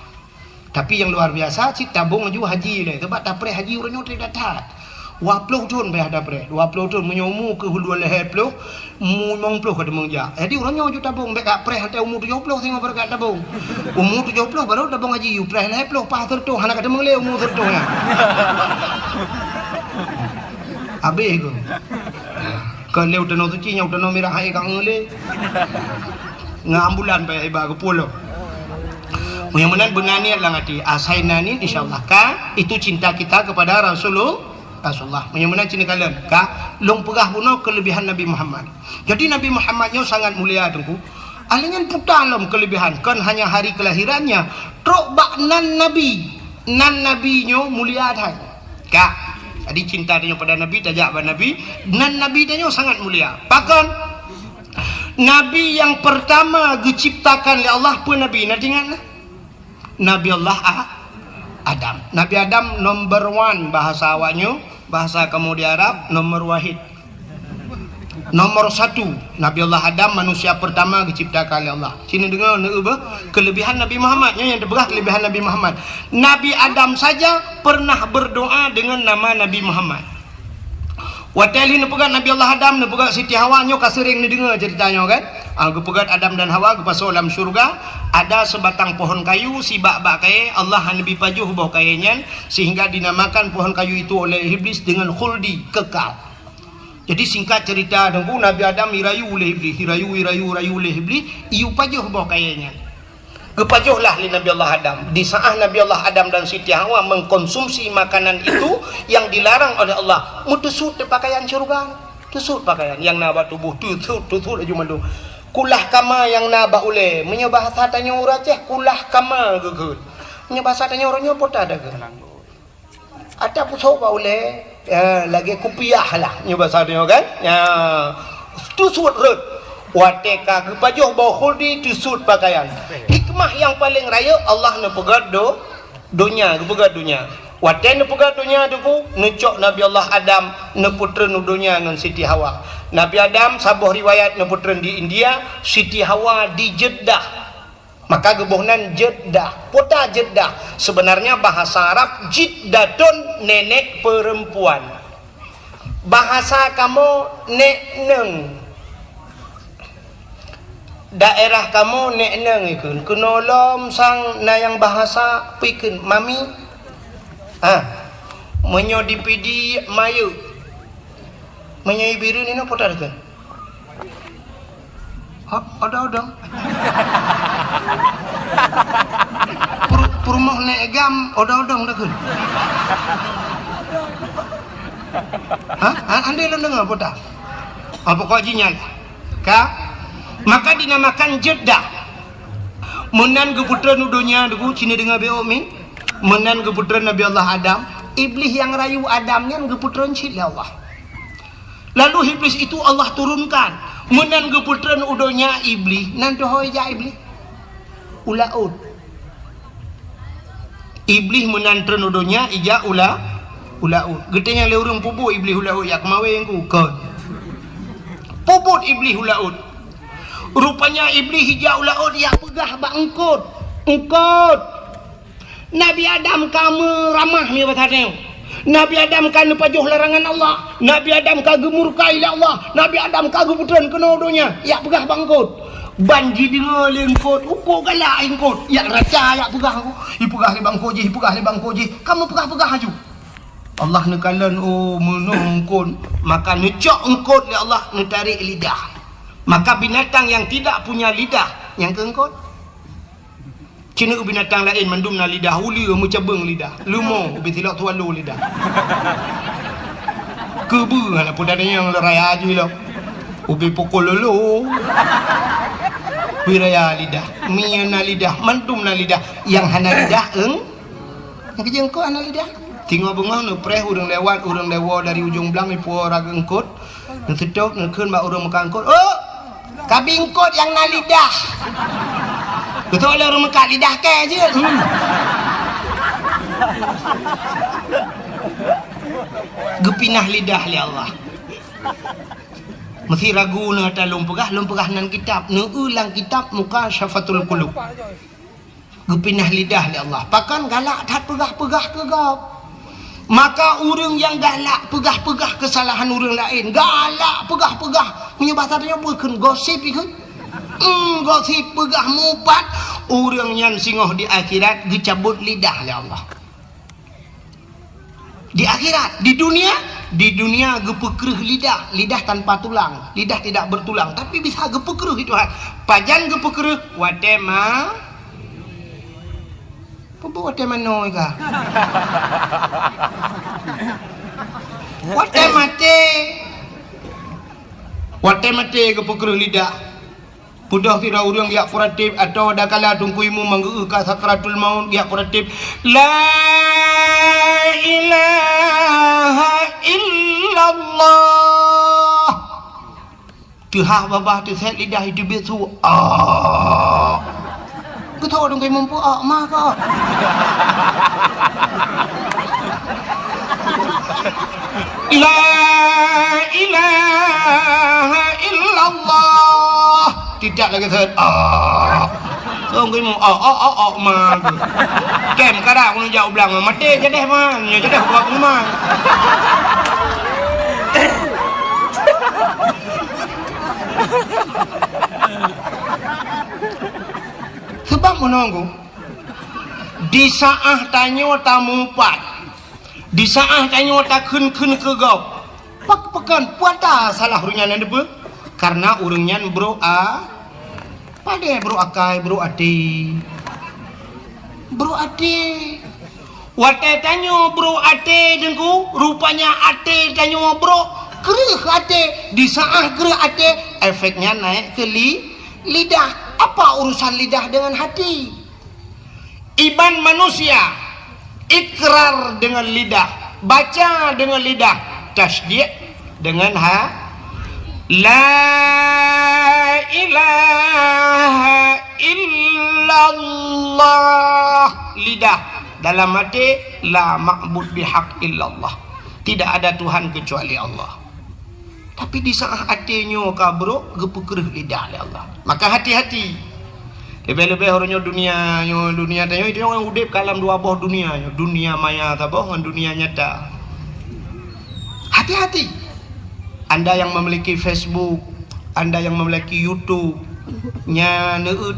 tapi yang luar biasa si tabung aju haji le sebab tak pre haji urang tidak datat 20 tahun dah ada bre 20 tahun menyomu ke hulu leher ploh mung ploh kada mengja jadi urangnya ju tabung bek pre hati umur 70 sing berkat tabung umur 70 baru tabung haji yu pre leher ploh pas tertu hana kada mengle umur tertu ya abe go kalau udah no suci nya udah no merah ai kang ngele ngambulan bae iba ke pulau Mudah-mudahan benar niat lah hati. Asaina ni insyaallah ka itu cinta kita kepada Rasulullah. Mudah-mudahan cinta kalian ka long pegah puno kelebihan Nabi Muhammad. Jadi Nabi Muhammadnya sangat mulia tengku. Alingan putalom kelebihan kan hanya hari kelahirannya. Trok bak nan nabinya mulia dah. Ka jadi cinta dia pada Nabi tajak pada Nabi nan Nabi dia sangat mulia. Bahkan Nabi yang pertama diciptakan oleh Allah pun Nabi. Nanti ingat Nabi Allah Adam. Nabi Adam number one bahasa awaknya, bahasa kamu di Arab nomor wahid. Nomor satu Nabi Allah Adam manusia pertama diciptakan oleh Allah. Sini dengar kelebihan Nabi Muhammad yang terbelah kelebihan Nabi Muhammad. Nabi Adam saja pernah berdoa dengan nama Nabi Muhammad. Watali ni pegat Nabi Allah Adam ni pegat Siti Hawa nyo kasering ni dengar ceritanya kan. Pegat Adam dan Hawa ke pasal dalam syurga ada sebatang pohon kayu si bak-bak kaya Allah Nabi pajuh bawah kayanya sehingga dinamakan pohon kayu itu oleh iblis dengan khuldi kekal. Jadi singkat cerita dengku Nabi Adam irayu oleh iblis, irayu oleh iblis, iu pajuh bawah kayanya. Kepajuhlah li Nabi Allah Adam. Di saat Nabi Allah Adam dan Siti Hawa mengkonsumsi makanan itu yang dilarang oleh Allah, mutusut pakaian syurga, tusut pakaian yang naba tubuh, tusut aja malu. Kulah kama yang naba ule, menyebah satanya uraceh kulah kama gegud. Menyebah satanya orangnya pota ada ke? Ada pusau ba ule, lagi kupiah lah menyebah satanya kan? Ya, tusut rut. Wateka kepajuh bau khuldi tusut pakaian. Hikmah yang paling raya Allah ne pegat dunia, pegat dunia. Wate ne pegat dunia deku necok Nabi Allah Adam ne putra nu dunia dengan Siti Hawa. Nabi Adam sabuh riwayat ne putra di India, Siti Hawa di Jeddah. Maka gebuhnan Jeddah, kota Jeddah. Sebenarnya bahasa Arab jiddatun nenek perempuan. Bahasa kamu nek neng. Daerah kamu nek neng ikun kenolom sang na yang bahasa pikun mami menyo dipidi mayu menyo biru ni no potar kan ada purmoh nek gam ada dah kan ande lo dengar potar apa kau jinyal ka. Maka dinamakan Jeddah. Menan ke putra nudunya duku Cina dengan beomi. Menan ke putra Nabi Allah Adam. Iblis yang rayu Adam ni ke putra Cina Allah. Lalu iblis itu Allah turunkan. Menan ke putra nudunya iblis. Nanti hoi ja iblis. Ulaud. Iblis menan nudunya ija ulaud. Getenya le urang pubu iblis ulaud yak mawe yang ku kon. Puput iblis ulaud. Rupanya iblis hijau laut yang pegah bak engkut. Nabi Adam kamu ramah ni batanya. Nabi Adam kan pajuh larangan Allah. Nabi Adam kagum murkai Allah. Nabi Adam kagum putran kena donya. Ya pegah bangkut. Banji dengar lengkut. Uko galak engkut. Ya raca ya pegah aku. Ipegah li bangkoji. Kamu pegah aju. Allah nekalan menungkun. Maka necok engkut li Allah netarik lidah. Maka binatang yang tidak punya lidah yang keengkot. Cina binatang lain mandum na lidah uli mencabeng lidah. Lumo ubi tilak tualu lidah. Kebu anak pudana yang leraya aja lo. Ubi pukul lulu. Wiraya lidah, miana lidah, mandum na lidah yang hana lidah yang kejengkot hana lidah. Tinggal bengah nu preh urang lewat urang lewa dari ujung belang ipu raga engkot. Nu sedok nu keun bak urang mekangkot. Kabingkot yang na lidah. Betul lah orang mekat lidah ke je. Gepinah lidah li Allah. Mesti ragu na ta lum pegah nan kitab. Nu ulang kitab muka syafatul qulub. Gepinah lidah li Allah. Pakan galak tak pegah-pegah ke gap. Maka orang yang galak pegah-pegah kesalahan orang lain, galak pegah-pegah punya bahasa dia bukan gosip ikut gosip pegah mupat orang yang singoh di akhirat dicabut lidah oleh Allah. Di akhirat, di dunia gepekreh lidah tanpa tulang, lidah tidak bertulang tapi bisa gepekreh itu. Pajan gepekreh watema Buat mana kah? Wate mati ke pukul lidah. Budak tidak urang dia kuratif atau ada kala tungkuimu manggu ka sakratul maut dia kuratif. La ilaha illallah. Tuhan babah tu set lidah itu besu. Cứ thôi đừng cái mông phụ mà cơ. La ilaha illallah. Tidak lagi thật. Không cái mông mà. Kèm cả đạo nó dạo blang mà mắt đê cho đẹp mà, nhờ cho đẹp quá cũng mà. Sebab menunggu di saat tanya tamu pat, di saat tanya tak kun ke gau, pekan puata salah urangnya nanda ber, karena urangnya bro pada bro akai bro ade, wate tanya bro ade dengku, rupanya ade tanya bro kerih ade, di saat kerih ade efeknya naik ke lidah. Apa urusan lidah dengan hati? Iman manusia ikrar dengan lidah, baca dengan lidah, tasdid dengan la ilaha illallah. Lidah, dalam hati la ma'bud bihaq illallah. Tidak ada Tuhan kecuali Allah. Tapi di saat hatinya kabro gepukerih lidah oleh Allah. Maka hati-hati. Lebih-lebih orangnya dunia tanya itu orang udip kalam dua boh dunia maya taboh dengan dunia nyata. Hati-hati. Anda yang memiliki Facebook, Anda yang memiliki YouTube,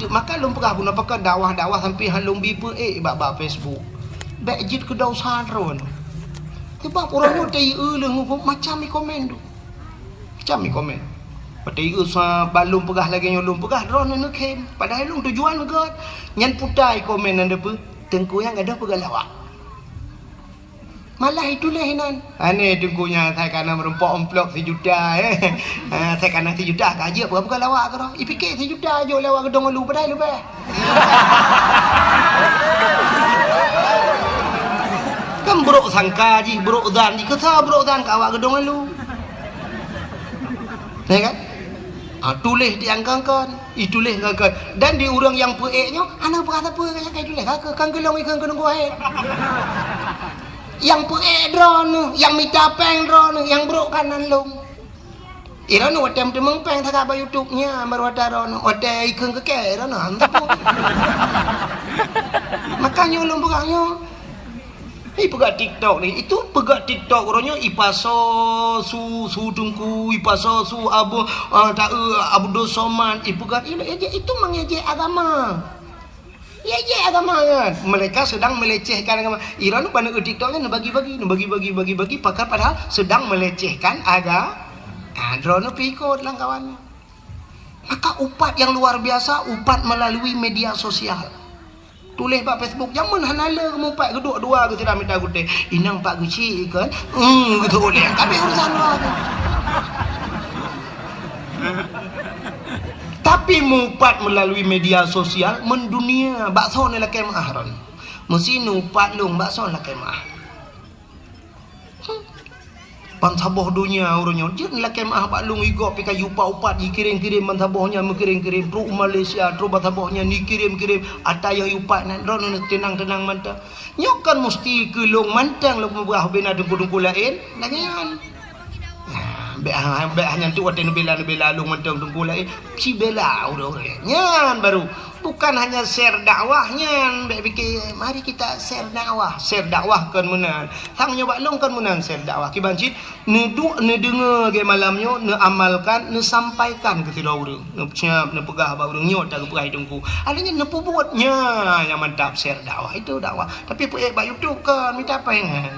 maka lum pegah guna pakai dakwah sampai halung bipe bab Facebook. Bejit ke daw sadron. Sebab orangnya tei macam ni komen tu. Macam ni komen. Pati usah balum pegah lagi nyolum pegah drone nak kem. Padahal lu tujuan ke nyan putai komen anda pu tengku yang ada pegah lawak. Malah itu lehinan. Ane tengkunya saya kana merempok amplop 1 juta saya kana 1 juta gaji apa pegah lawak ke ro. Ipikir 1 juta jo lawak gedong lu padai lu be. Kan bro sangka ji bro dan ji kesa bro dan ka awak gedong lu. Ya kan? Tulis diangkangkan, itulis angkangkan. Dan di orang yang peeknya, anak berkata apa kayak tulis kan gelong ikan kena kuahit. Yang peek drone, yang minta peng drone, yang bro kanan long. Ira nu watem temeng peng tak apa YouTube-nya, baru ada drone, ada ikan keke drone, hantar pun. Makanya ulung pegangnya. Pegat TikTok ni, itu pegat TikTok orangnya ipaso su dengku, ipaso su abu dosoman, pegat itu mengejek agama. Ejek agama kan. Mereka sedang melecehkan agama. Iran pada TikToknya bagi-bagi pakar padahal sedang melecehkan agama. Drone pikot lah kawan. Maka upat yang luar biasa, upat melalui media sosial. Tulis pak Facebook jangan hanala kamu pak kedua ke tidak minta gede inang pak guci kan gitu boleh kami urusan luar. Tapi mupat melalui media sosial mendunia bakso ni lah kemah ron mesti nupat lung bakso lah kemah pan saboh dunia orangnya jen lah kemah pak lung igop pika yupa upat dikirim-kirim man sabohnya mengirim-kirim pro Malaysia tro sabohnya dikirim-kirim ataya yupat nan ron tenang-tenang mantap nyokan mesti ke lung mantang lu buah bena dengku-dengku lain lagian be hanya tu waten bela lung mantang dengku lain si bela udah nyan baru bukan hanya share dakwahnya fikir mari kita share dakwah kan menang hangnya bak long kan menang share dakwah kibancit ne dengar ke malamnya ne amalkan ne sampaikan ke tidak urang ne siap ne pegah ba urang nyot tak pegah hidungku adanya ne buatnya yang mantap share dakwah itu dakwah tapi ba YouTube kan minta pengen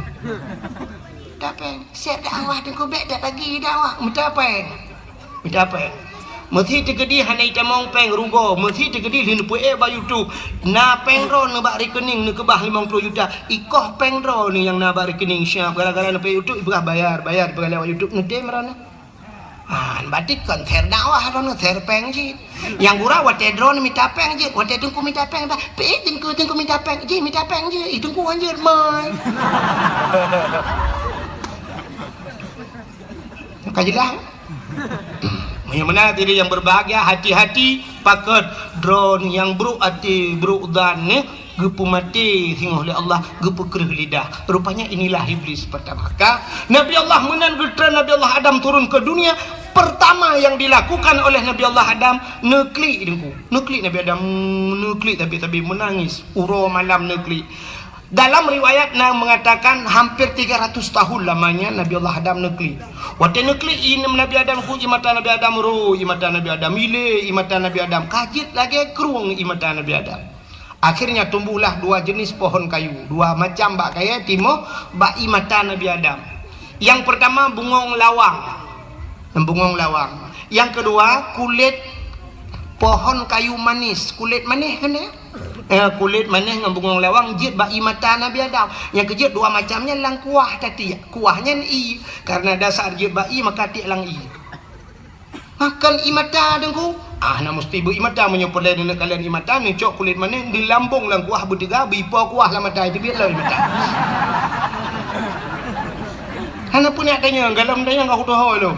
share dakwah dengku bek dak lagi dakwah minta apa mesti tegedi hanai tamong peng rugo mesti tegedi lin pu ba YouTube na pengro na ba rekening ne kebah 50 juta ikoh pengro ni yang na ba rekening siap gara-gara na pe YouTube ibah bayar lewat YouTube ngede merana batik kan fair dakwah ron fair peng ji yang gura wate drone minta peng ji wate tungku minta peng ba pe tungku minta peng ji tungku anjir mai kajilah yang mana diri yang berbahagia hati-hati pakai drone yang buruk hati buruk dan gepu mati singgoh oleh Allah gepu kerih lidah rupanya inilah iblis pertama Nabi Allah menan getra Nabi Allah Adam turun ke dunia pertama yang dilakukan oleh Nabi Allah Adam nekli Nabi Adam nekli tapi menangis uro malam nekli. Dalam riwayat mengatakan hampir 300 tahun lamanya Nabi Allah Adam nekli. Waktu nekli ini Nabi Adam ku imata Nabi Adam ru, imata Nabi Adam ile, imata Nabi Adam kajit lagi kerung imata Nabi Adam. Akhirnya tumbuhlah dua jenis pohon kayu, dua macam bak kaya timo bak imata Nabi Adam. Yang pertama bungong lawang. Yang kedua kulit pohon kayu manis, kulit manis kan ya? Kulit manis dengan bungong lawang jid bak imata Nabi Adam. Yang kejut dua macamnya lang kuah tadi. Kuahnya i karena dasar jid bak i maka ti lang i. Makan imata dengku. Nak mesti bu imata menyopolai dengan kalian imata ni cok kulit manis di lambung lang kuah bertiga bipo kuah lah mata itu biarlah imata. Hana punya tanya galam tanya kau doh lo.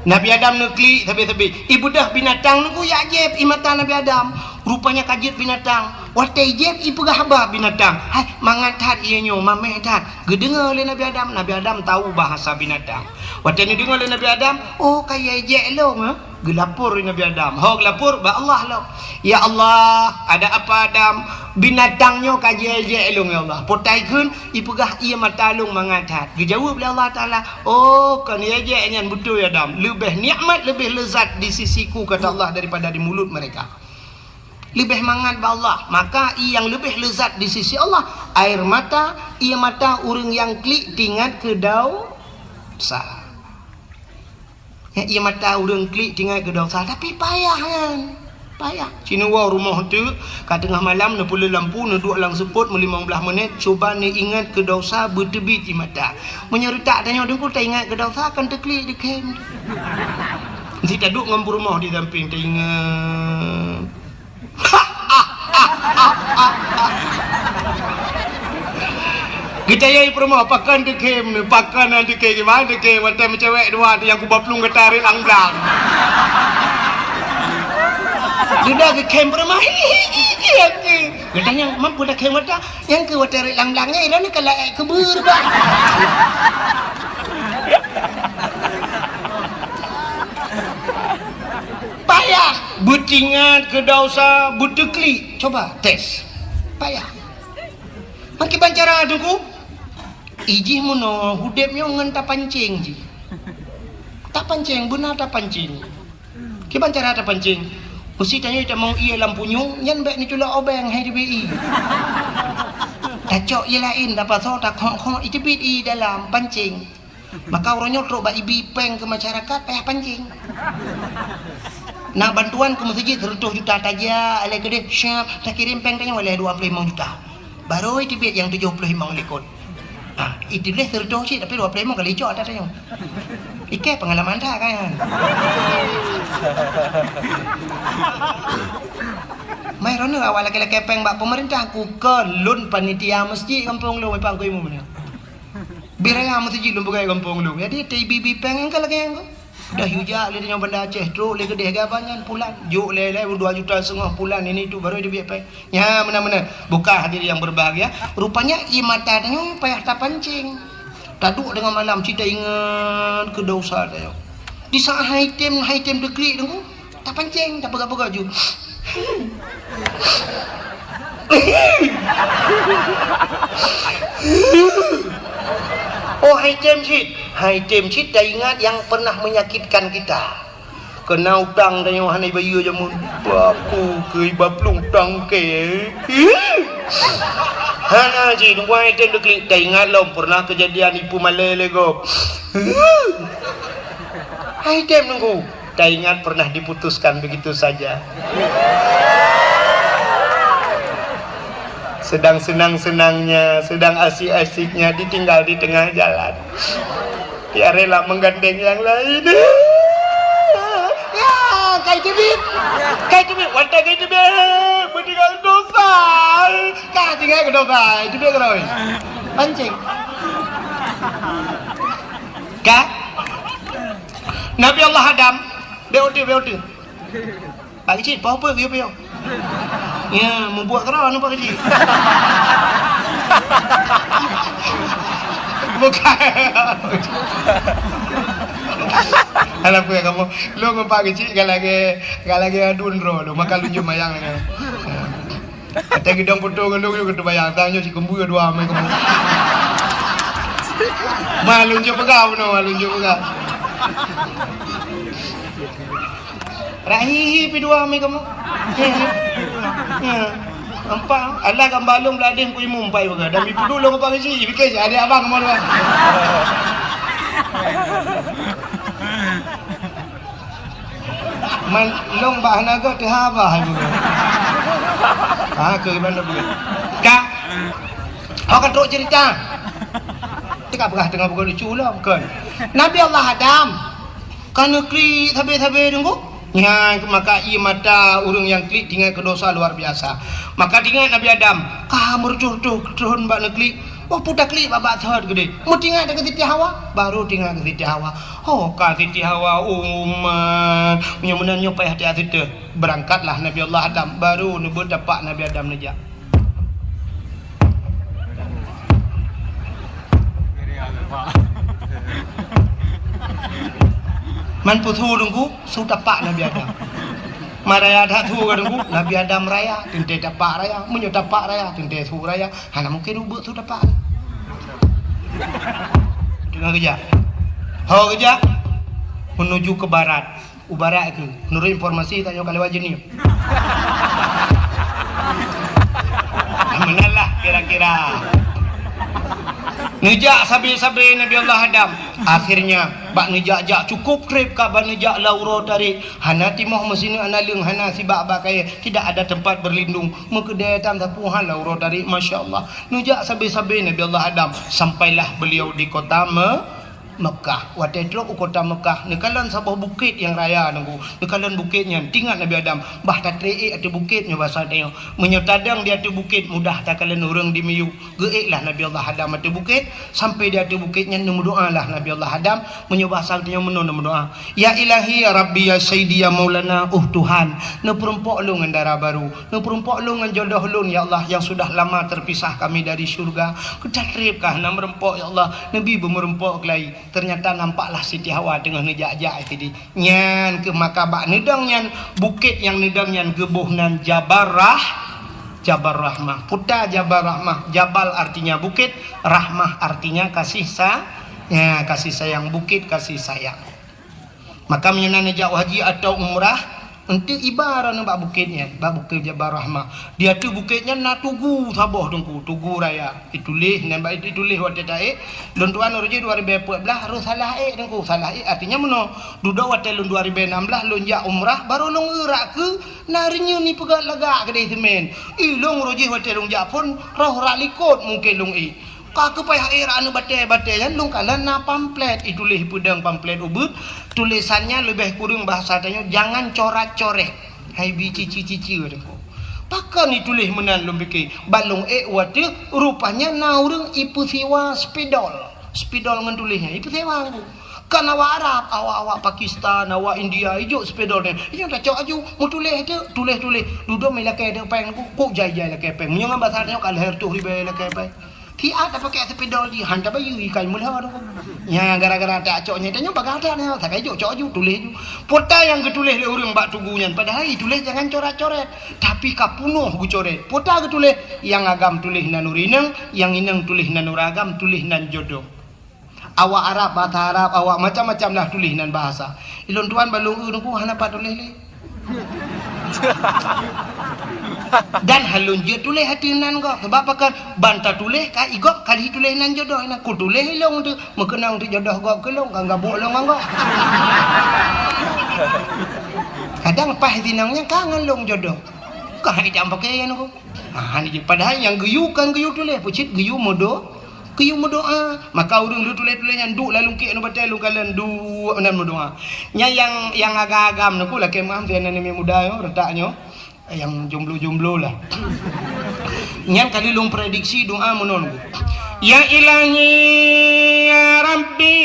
Nabi Adam nekli tapi ibu dah binatang nunggu ya jeb imata Nabi Adam rupanya kajit binatang watai jeb ibu gahaba binatang hai mangat ia nyo mameh tat gedengar oleh Nabi Adam tahu bahasa binatang watai ni dengar oleh Nabi Adam oh kaya jeb lo gelapur Nabi Adam gelapur ba Allah lo ya Allah ada apa Adam binatangnya kaje elung ya Allah potai kun ipegah ia matalung mangatat dijawab oleh Allah Taala oh kan ya je nyan betul ya Adam lebih nikmat lebih lezat di sisiku kata Allah daripada di mulut mereka lebih mangat ba Allah maka yang lebih lezat di sisi Allah air mata ia mata urang yang klik tingat ke dau sa ya ia mata urang klik tingat ke dau sa tapi payah kan payah cina wow rumah tu kat tengah malam nak pula lampu nak duduk lang seput 15 minit cuba ni ingat ke dosa bertebit di mata menyerutak tanya dengku tak ingat ke dosa akan terklik di kem nanti tak duduk ngampu rumah di samping tak ingat kita yai rumah pakan di kem ni pakan di kem gimana di kem macam cewek dua yang kubaplung ke tarik langgang sudah ke kem rumah katanya mampu dah kem wata yang ke wata lang-langnya ini kalau kebur bah payah butingat ke dosa butekli coba tes payah makin bancara aduku iji muno hudepnya ngan tak pancing ji tak pancing benar tak pancing kiban cara tak pancing mesti tanya tak mau ia lampu nyung nyan bek ni cula obeng hai DBI tak cok ia lain dapat so tak kong itu bit i dalam pancing maka orangnya teruk bak ibi peng ke masyarakat payah pancing nak bantuan ke masjid 100 juta taja alai gede siap tak kirim peng tanya oleh 25 juta baru itu bit yang 75 lekot itu leh 100 sih tapi 25 kali cok tak tanya Ike pengalaman tak kan? Mai rono awal laki-laki peng bak pemerintah aku kelun panitia masjid kampung lu pang ko imu mana. Biraya masjid lu bukai kampung lu. Jadi TBB peng engkau lagi engkau. Dah hujak le dengan benda Aceh truk le gede gabanyan pulan. Juk le 2 juta setengah pulan ini tu baru dia peng. Ya mana-mana bukan hadir yang berbahagia. Rupanya imata tanya payah tak pancing. Taduk dengan malam cerita ingat ke dosa dia. Di saat item deklik tu tak pancing, tak pegang-pegang ju. Oh item shit dah ingat yang pernah menyakitkan kita. Kena utang tanya hanai bayu jamun. Baku ke baplung utang ke. Hana ji tunggu item deklik dah ingat lo pernah kejadian ipu malai lego. Hai dem nunggu. Tak ingat pernah diputuskan begitu saja. Sedang senang-senangnya, sedang asik-asiknya ditinggal di tengah jalan. Ya rela menggandeng yang lain. Ya, kai tibit, wanita kai tibit, meninggal dosa. Kah tinggal ke dosa, tibit keroi, pancing. Kah? Nabi Allah Adam, beote. Pak kecil, apa dia? Ya, membuat kerana Pak kecil. Bukan. Anak punya kamu, lu ngomong kecil kalau lagi adun ro, lu makan lu mayang ni. Kita gedang potong lu kita bayang, tanya si kembu dua mai kamu. Malu je pegau no, malu je pegau. Rahi pi dua mai kamu. Ya. Nampak, Allah kan balung belading ku imum pai baga. Dan ibu dulu ngapa kecil, fikir ada abang mau dua. Man long bahana ke tehaba hai baga. Ke mana baga? Kak. Kau kan teruk cerita. Cakap berah tengah bukan lucu lah bukan. Nabi Allah Adam kan kli tabe-tabe tunggu. Ya, maka ia mata urang yang klik tinggal ke dosa luar biasa. Maka tinggal Nabi Adam, kamu jodoh turun bak negeri. Oh putar klik babak third gede. Mu tinggal dekat Siti Hawa, baru tinggal ke Siti Hawa. Oh ka Siti Hawa umat. Menyo payah hati-hati tu. Berangkatlah Nabi Allah Adam, baru nebut dapat Nabi Adam nejak. Man putu dungku sudah pak Nabi Adam. Maraya dah tu dungku Nabi Adam raya, tente dapat raya, menyo dapat raya, tente su raya. Hana mungkin ubuk sudah pak. Dengar kerja. Hau kerja menuju ke barat. Barat itu menurut informasi tanya kalau wajib ni. Menalah kira-kira. Nejak sabi-sabi Nabi Allah Adam. Akhirnya bak nejak cukup trip ka bak nejak lauro tarik. Hana timoh mesini analung hana sibak bakai tidak ada tempat berlindung. Mekedai tam tapuhan lauro tarik masya-Allah. Nejak sabi-sabi Nabi Allah Adam sampailah beliau di kota Mekah. Waktu itu kota Mekah nekalan sebuah bukit yang raya nunggu. Nekalan bukitnya tinggal Nabi Adam bah tatrei atu bukitnya bahasa dia. Menyotadang di atu bukit mudah takalan orang di miyu. Geiklah Nabi Allah Adam atu bukit sampai di atu bukitnya nemu doalah Nabi Allah Adam menyoba saltnya nemu doa. Ya Ilahi ya Rabbi ya Sayyidi ya Maulana Tuhan, ne perompok lu ngendara baru. Ne perompok lu ngenjodoh lu ya Allah yang sudah lama terpisah kami dari syurga. Kedatripkah nam rempok ya Allah. Nabi berempok kelai. Ternyata nampaklah Siti Hawa tengah nejak-jak tadi. Nyan ke makabak nedang nyan bukit yang nedang nyan gebuhnan Jabar Rahmah. Puta Jabar Rahmah. Jabal artinya bukit, Rahmah artinya kasih sayang, bukit kasih sayang. Maka menyenang nejak haji atau umrah nanti ibarat bak bukitnya, bak bukit Jabar Rahmah. Dia tu bukitnya nak tugu saboh dengku, tugu raya. Ditulis dan bak ditulis waktu taik. Lun tuan uruji 2014 harus salah dengku. Salah artinya meno. Duda waktu lun 2016 lun jak umrah baru lun gerak ke narinya ni pegat lagak kedai semen. Lun uruji waktu lun jak pun roh ralikot mungkin lun Kak payah era anu batai-batai kan lung kalan na pamflet itulis pedang pamflet ubud tulisannya lebih kurang bahasa tanya jangan corak-corek hai bi cici-cici dengko. Pakan ditulis menan lum fikir balung wate rupanya naurung ipu sewa spidol ngan tulisnya ipu sewa aku. Kan awak Arab, awak Pakistan, awak India hijau spidol ni. Ini dah cok aju mu tulis tulis. Duduk melakai depan ku jaya lakai pen. Menyang bahasa tanya kalau her tu ribe lakai pen. Tiada tak pakai sepedol di hantar bayu ikan mula tu. Ya gara-gara tak coknya tanya bagada ni. Tak kaya cok aju tulis ju. Pota yang ketulis le orang bak tugunya. Padahal tulis jangan coret-coret. Tapi kapunuh ku coret. Pota ketulis yang agam tulis nan urinang, yang inang tulis nan uragam, tulis nan jodoh. Awak Arab, bahasa Arab, awak macam-macam lah tulis nan bahasa. Ilon tuan balung nunggu hana pak tulis le. Dan halun je tulis hati nan kau sebab pakan banta tulis ka igok kali tulis nan jodoh nan ku tulis long tu mekenang tu jodoh kau ke long kan gabuk long kau kadang pas dinangnya kangen long jodoh kah jam pakai yang aku ni padahal yang geyu kan geyu tulis pucit geyu modo maka urang lu tulis-tulis yang duk lalu ke nu batai lu kalen du nan doa nya yang agak-agam nu lah ke mam tian ni muda yo retaknya yang jomblo lah nyan kali lu prediksi doa menon ya ilahi ya rabbi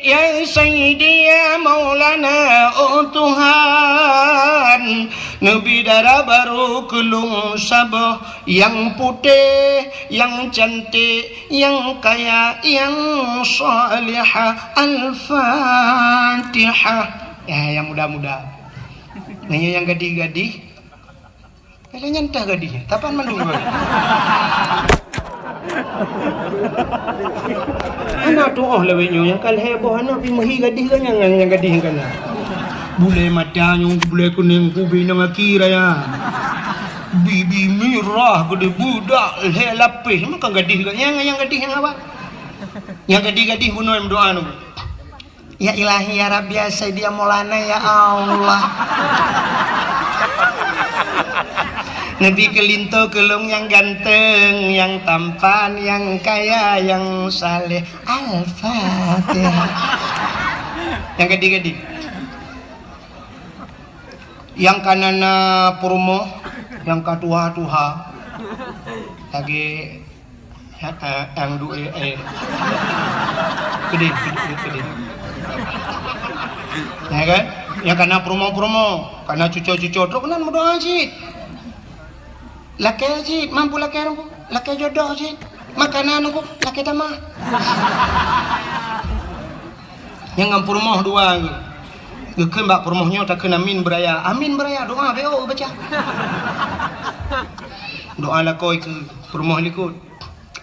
ya sayyidi ya maulana oh Tuhan Nabi darah baru kelung sabah yang putih, yang cantik, yang kaya, yang salihah. Al-Fatihah. Ya, yang muda-muda. Nanya yang gadih-gadih. Kalau nyantah gadihnya, tapan mandung gue. Anak tu lebih yang kalau heboh anak pergi mahi gadih kan yang gadih kan. Bule matanya, bule kuning kubi nama kira ya. Bibi mirah gede budak le lapis maka gadih kan yang gadih yang apa? Yang gadih bunuh yang doa nu. Ya ilahi ya Rabbi ya Sayyidi ya Maulana ya Allah. Nabi kelinto kelung yang ganteng, yang tampan, yang kaya, yang saleh. Al-Fatihah. Yang gadih-gadih. Yang kanana purmo, yang katuha-tuha lagi yang dua gede ya kan yang kana purmo kana cucu terus kenan berdoa sih laki sih mampu laki jodoh sih makanan aku laki tamah yang purmo dua Gekeun mbak permohnya tak kena amin beraya doa beo baca doa lah koi ke permoh likut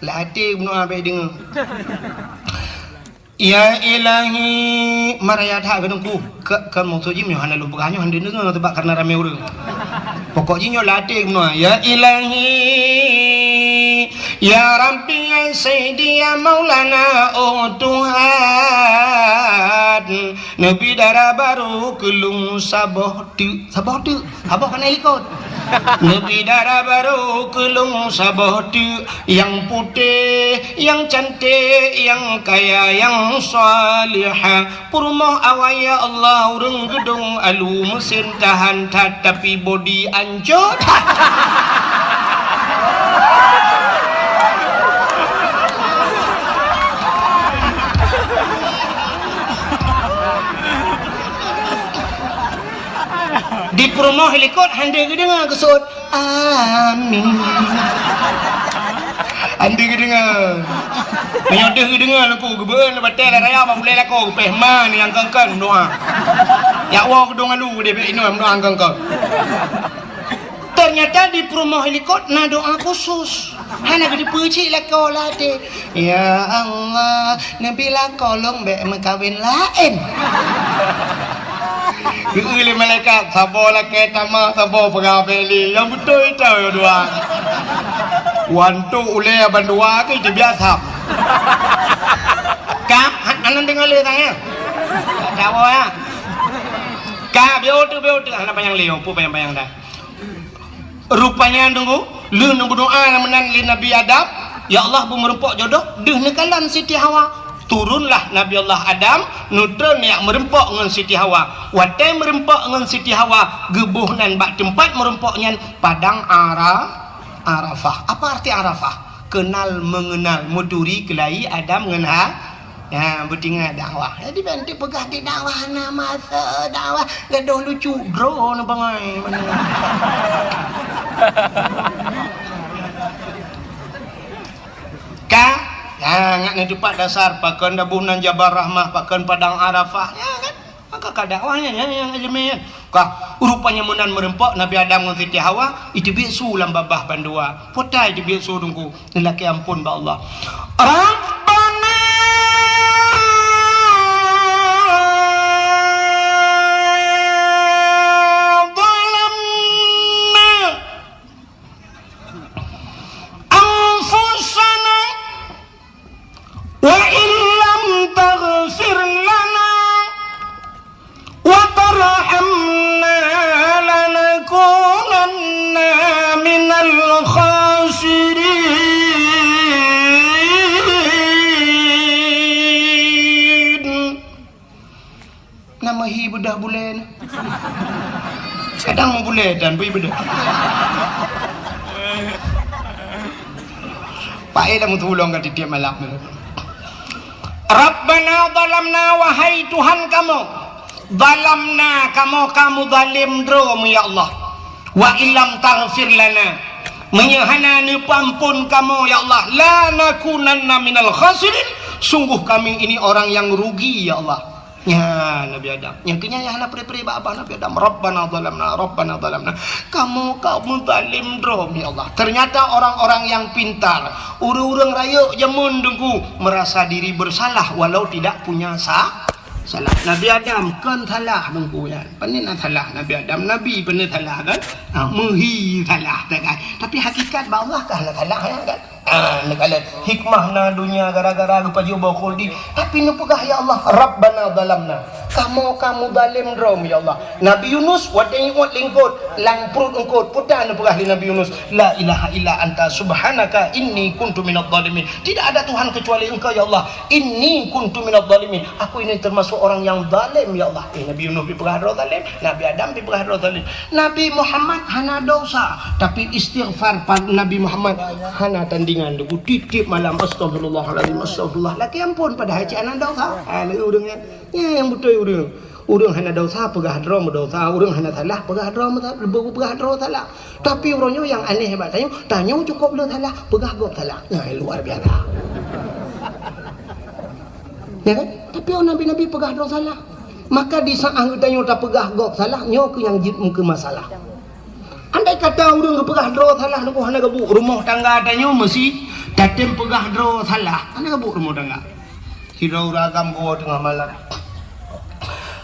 lah hati doa baik dengar ya ilahi maraya tak kedengku ke maksud jim yohana lu bukannya hande dengar tebak karena rame orang pokoknya lah hati doa ya ilahi ya Rabbi ya Sayyidi ya Maulana oh Tuhan Nabi darah baru kelung sabah tu abah kena ikut Nabi darah baru kelung sabah tu yang putih yang cantik yang kaya yang salihah purmoh awaya Allah urang gedung alu mesin tahan tapi body anjot di promo helikot hande gedenga kesut amin hande gedenga menyodeh gedenga laku gebeun batel raya apa boleh laku pehman yang kengken doa ya wa gedung alu de be ino doa kengken ternyata di promo helikot na doa khusus hana gede puji laku lade ya Allah nabi lakolong be mekawin lain Geuli malaikat sabo laki tamah sabo pengabeli yang betul itu ya dua wantu ule bandua ke itu biasa kap anan dengar le tanya tahu ya kap biotu anak panjang leo pu panjang dah rupanya tunggu lu nunggu doa menan li Nabi Adam ya Allah bu merempok jodoh deuh nekalan Siti Hawa turunlah Nabi Allah Adam nutron yang merempok dengan Siti Hawa watai merempok dengan Siti Hawa gebuhnan bak tempat merempoknya padang Arafah apa arti Arafah kenal mengenal muduri kelai Adam mengenal ya bertinggal dakwah jadi bantu pegah di dakwah nama dakwah gaduh lucu drone bangai ya ngak ni tempat dasar pakan dabunan Jabal Rahmah pakan padang Arafah ya kan maka kadakwahnya ya yang ilmiah kah rupanya menan merempok Nabi Adam dengan Siti Hawa itu bisu lam babah bandua potai itu bisu dungku lelaki ampun ba Allah Rabbana pergi bedah bulan. Kadang mau bulan dan pergi bedah. Pak Eda mau tolong ke tiap malam. Rabbana zalamna, wahai Tuhan kamu, zalamna, kamu zalim drom ya Allah. Wa illam taghfir lana, menyahana ni pampun kamu ya Allah, la nakunanna minal khasirin, sungguh kami ini orang yang rugi ya Allah. Ya Nabi Adam yang kenyanya hana peri-peri apa Nabi Adam, Rabbana zalamna, kamu zalim drom ya Allah. Ternyata orang-orang yang pintar, urang raya jamun dengku, merasa diri bersalah walau tidak punya salah. Nabi Adam kan salah dengku ya, pernah salah Nabi Adam, Nabi pernah salah kan, muhi salah kan, tapi hakikat Allah kan salah ya kan. Nagalat hikmah na dunia gara-gara lupa jubah khuldi, tapi nupugah ya Allah, Rabbana zalamna, kamu zalim drom ya Allah. Nabi Yunus wadai uat lingkut lang perut engkut putan nupugah li Nabi Yunus, la ilaha illa anta subhanaka inni kuntu minadh dhalimin, tidak ada Tuhan kecuali engkau ya Allah, inni kuntu minadh dhalimin, aku ini termasuk orang yang zalim ya Allah. Nabi Yunus dipegah zalim, Nabi Adam dipegah zalim, Nabi Muhammad hana dosa tapi istighfar pada Nabi Muhammad hana tanding debu titip malam astagfirullahaladzim, astagfirullah laki ampun pada haji anak dosa urangnya ya yang betul urang hana dosa pegah drom dosa, urang hana salah pegah drom salah, tapi urangnya yang aneh hebat tanya cukup lu salah pegah gop salah, nah luar biasa ya kan. Tapi nabi-nabi pegah drom salah, maka di saat tanya tak pegah gop salah nyo ke yang jid muka masalah. Andai kata orang pegah draw salah nak hana gebuk rumah tangga adanya mesti datem pegah draw salah hana gebuk rumah tangga. Hirau ragam gua tengah malam.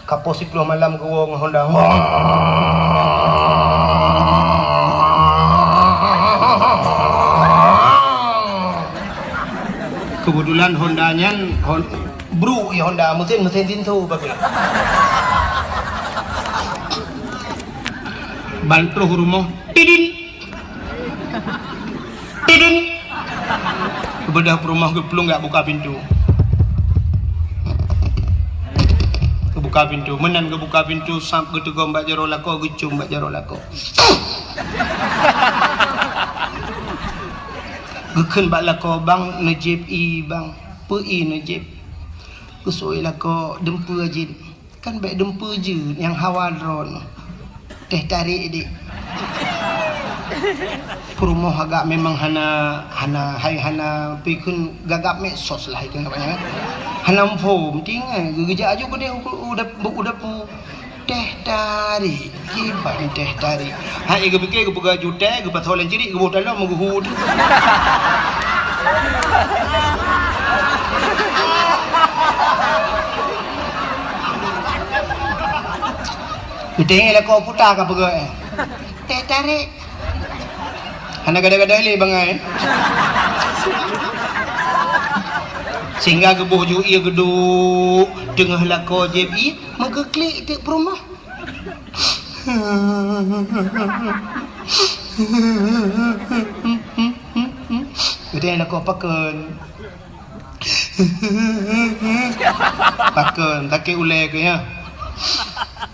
Kapos 10 malam gua ngahonda. Kebetulan Hondanya bro ya Honda mesin tintu bagus. Bantu rumah tidin bedah rumah geplung nggak buka pintu menan kebuka pintu sam ketegom mbak jaro lako gecum mbak jaro lako geken mbak lako bang nejib i bang pi nejib kusoi lako dempu ajin kan baik dempu je yang hawadron teh tarik dik perumoh agak memang hana pikun gagap medsos lah itu namanya kan hana form tinggal geja aja gede udah teh tarik kiban teh tarik hai ge pikir ge buka juta ge patolen jadi ge botal mau guhud Kita kau putar ke apa teh tarik hana gada-gada ni bangai sehingga gebuh ju ia geduk tengah lako JB maka klik dek perumah kita yang lako paken tak ulai ke ya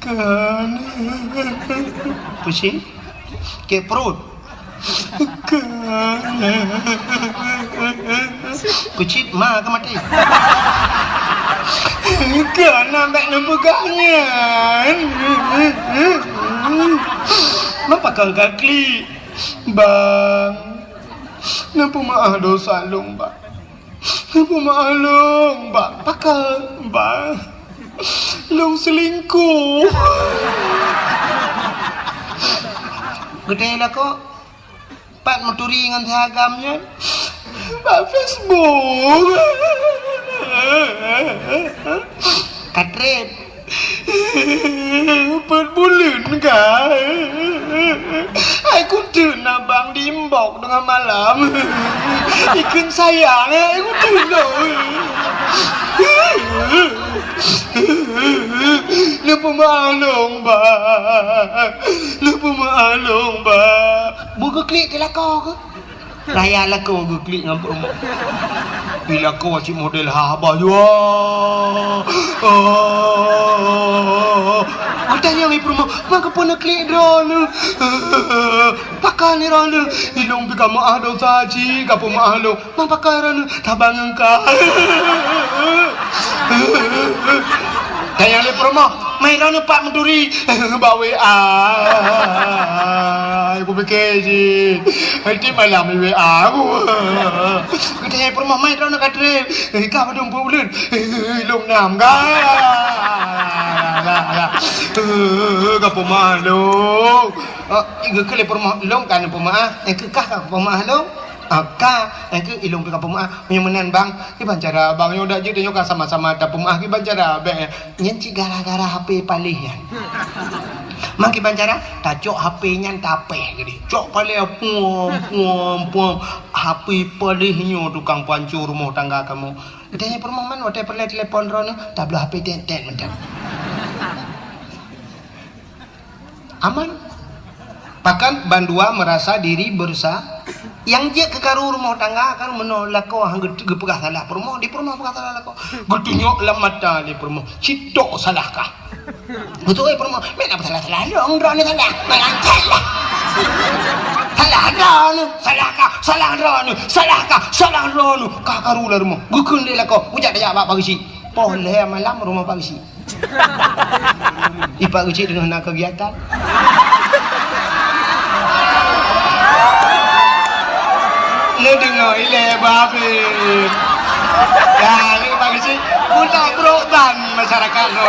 kan pusing ke perut kan kucit ma ke mati kan nampak nempegahnya mapakang kaki bang nampu maaf dosa long bang nampu maaf long bang pakang bang long selingkuh gede lah kok pak moturi dengan seragamnya pak Facebook katret per bulan kah aku turun abang dimbok dengan malam ikan sayang aku turun lupa maklum ba buka klik ke lakau ke raya lakau buka klik dengan promo Bila kau cik model habah ya. Adanya mai perumah, maka pun nak klik drone. Pakai ni drone. Ilung bi kamu ada saji, kapu mahlo. Mang pakai drone, tabang engkau. Tayang le perumah, mai drone Pak Menturi. Bawa aku fikir je. Nanti malam ni WA aku. Tayang perumah mai drone kat drone. Kau pada 4 bulan. Ilung nam kau. Kapu mahlo. Iga kele perumah long kan perumah. Yang kekah ka perumah long. Ka yang ke ilung ka perumah. Menyamanan bang. Ki bancara bang yo dak je yo kan sama-sama da perumah ki bancara be. Nyenci gara-gara HP palihan. Mang ki bancara tak cok HP nyan tapeh gede. Cok palih pom HP palihnya tukang pancur rumah tangga kamu. Katanya perumah man wadah perle telepon rono tak belah HP tet mendan. Aman. Bahkan bandua merasa diri bersah. Yang je kekaru rumah tangga kan menolak kau hang gepegah salah perumah di perumah pegah salah kau. Getunyok lam mata di perumah. Citok salahkah? Betul perumah. Mek apa salah dong drone salah. Malang salah. Salah drone, salahkah? Salah drone, salahkah? Salah drone. Kakaru lah rumah. Gukun dia lah kau. Ujak dia apa pagi si. Boleh malam rumah pagi si. Ipak kecil dengan nak kegiatan. Lu dengar ile babi. Ya, ni pagi kecil pula beroban masyarakat lo.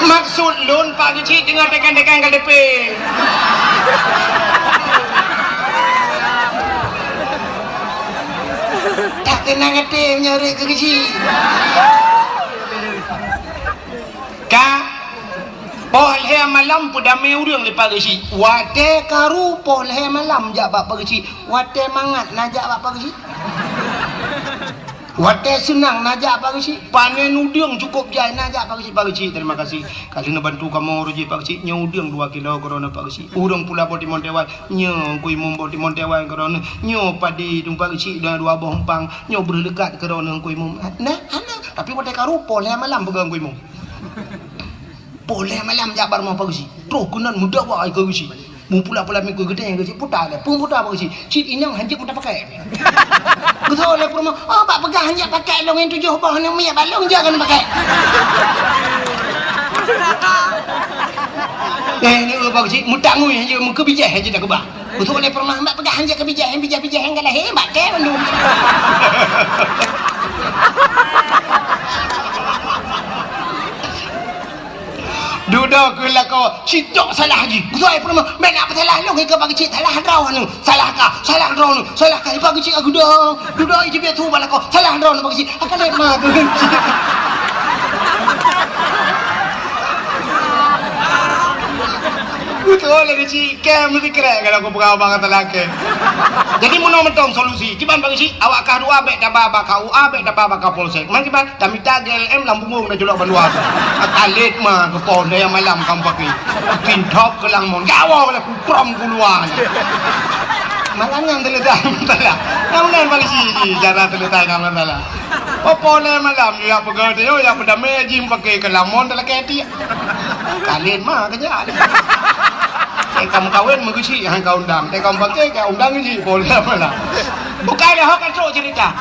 Maksud lun pagi kecil dengan dekan-dekan KDP. Tak kena ngerti nyari ke kecil. Ka polhe malam pada meurang lepas gesi. Wate karu polhe malam jak bapa gesi. Wate mangat najak bapa gesi. Wate senang najak bapa gesi. Panen udang cukup jai najak bapa gesi. Terima kasih. Kali nak bantu kamu ruji bapa gesi. Nya udang 2 kilo korona bapa gesi. Urang pula bodi Montewai. Nya kui mumbo di Montewai korona. Nya padi tumpa gesi dah 2 boh empang. Nya berdekat korona kui mum. Nah, tapi wate karu polhe malam pegang kui mum. Boleh malam jabar mau pagi. Terus kunan muda buat air kerja. Mu pula mikir gede yang kerja putar le. Pun putar pagi. Cik inang hanjak muda pakai. Betul le perumah. Oh bak pegang hanjak pakai long yang 7 bah ni minyak balong jangan pakai. Ni pagi muda ngui hanjak mu kebijah hanjak dak kebah. Betul le perumah bak pegang hanjak kebijah yang bijah-bijah yang galah hebat ke bandung. Duduk ke lah kau citok salah lagi. Betul perumah. Mek nak salah lu ke bagi cik salah draw anu. Salahkah? Salah draw anu. Salahkah bagi cik aku dah. Duduk je biar tu bala kau. Salah draw anu bagi cik. Akan lemah ke. Betul lagi cik. Kem mesti keren kalau aku pegawai banget lelaki. Jadi mau mentong solusi. Kiban bagi cik. Awak kah 2 bek dah baba kau bek dah baba kau polsek. Man kiban dah minta GLM lambung dah julak bandua. Akalit mah ke pon yang malam kamu pakai. Tintop ke langmon. Gawa lah ku prom keluar. Malam yang terletak masalah. Yang bagi cik cara terletak masalah. Apa malam ya pegang dia ya pada mejim pakai ke langmon dalam keti. Kalit mah kerja. Kamu kawin mengusi yang kau undang. Kamu pakai kau undang ini boleh apa lah. Bukan dah kan so cerita.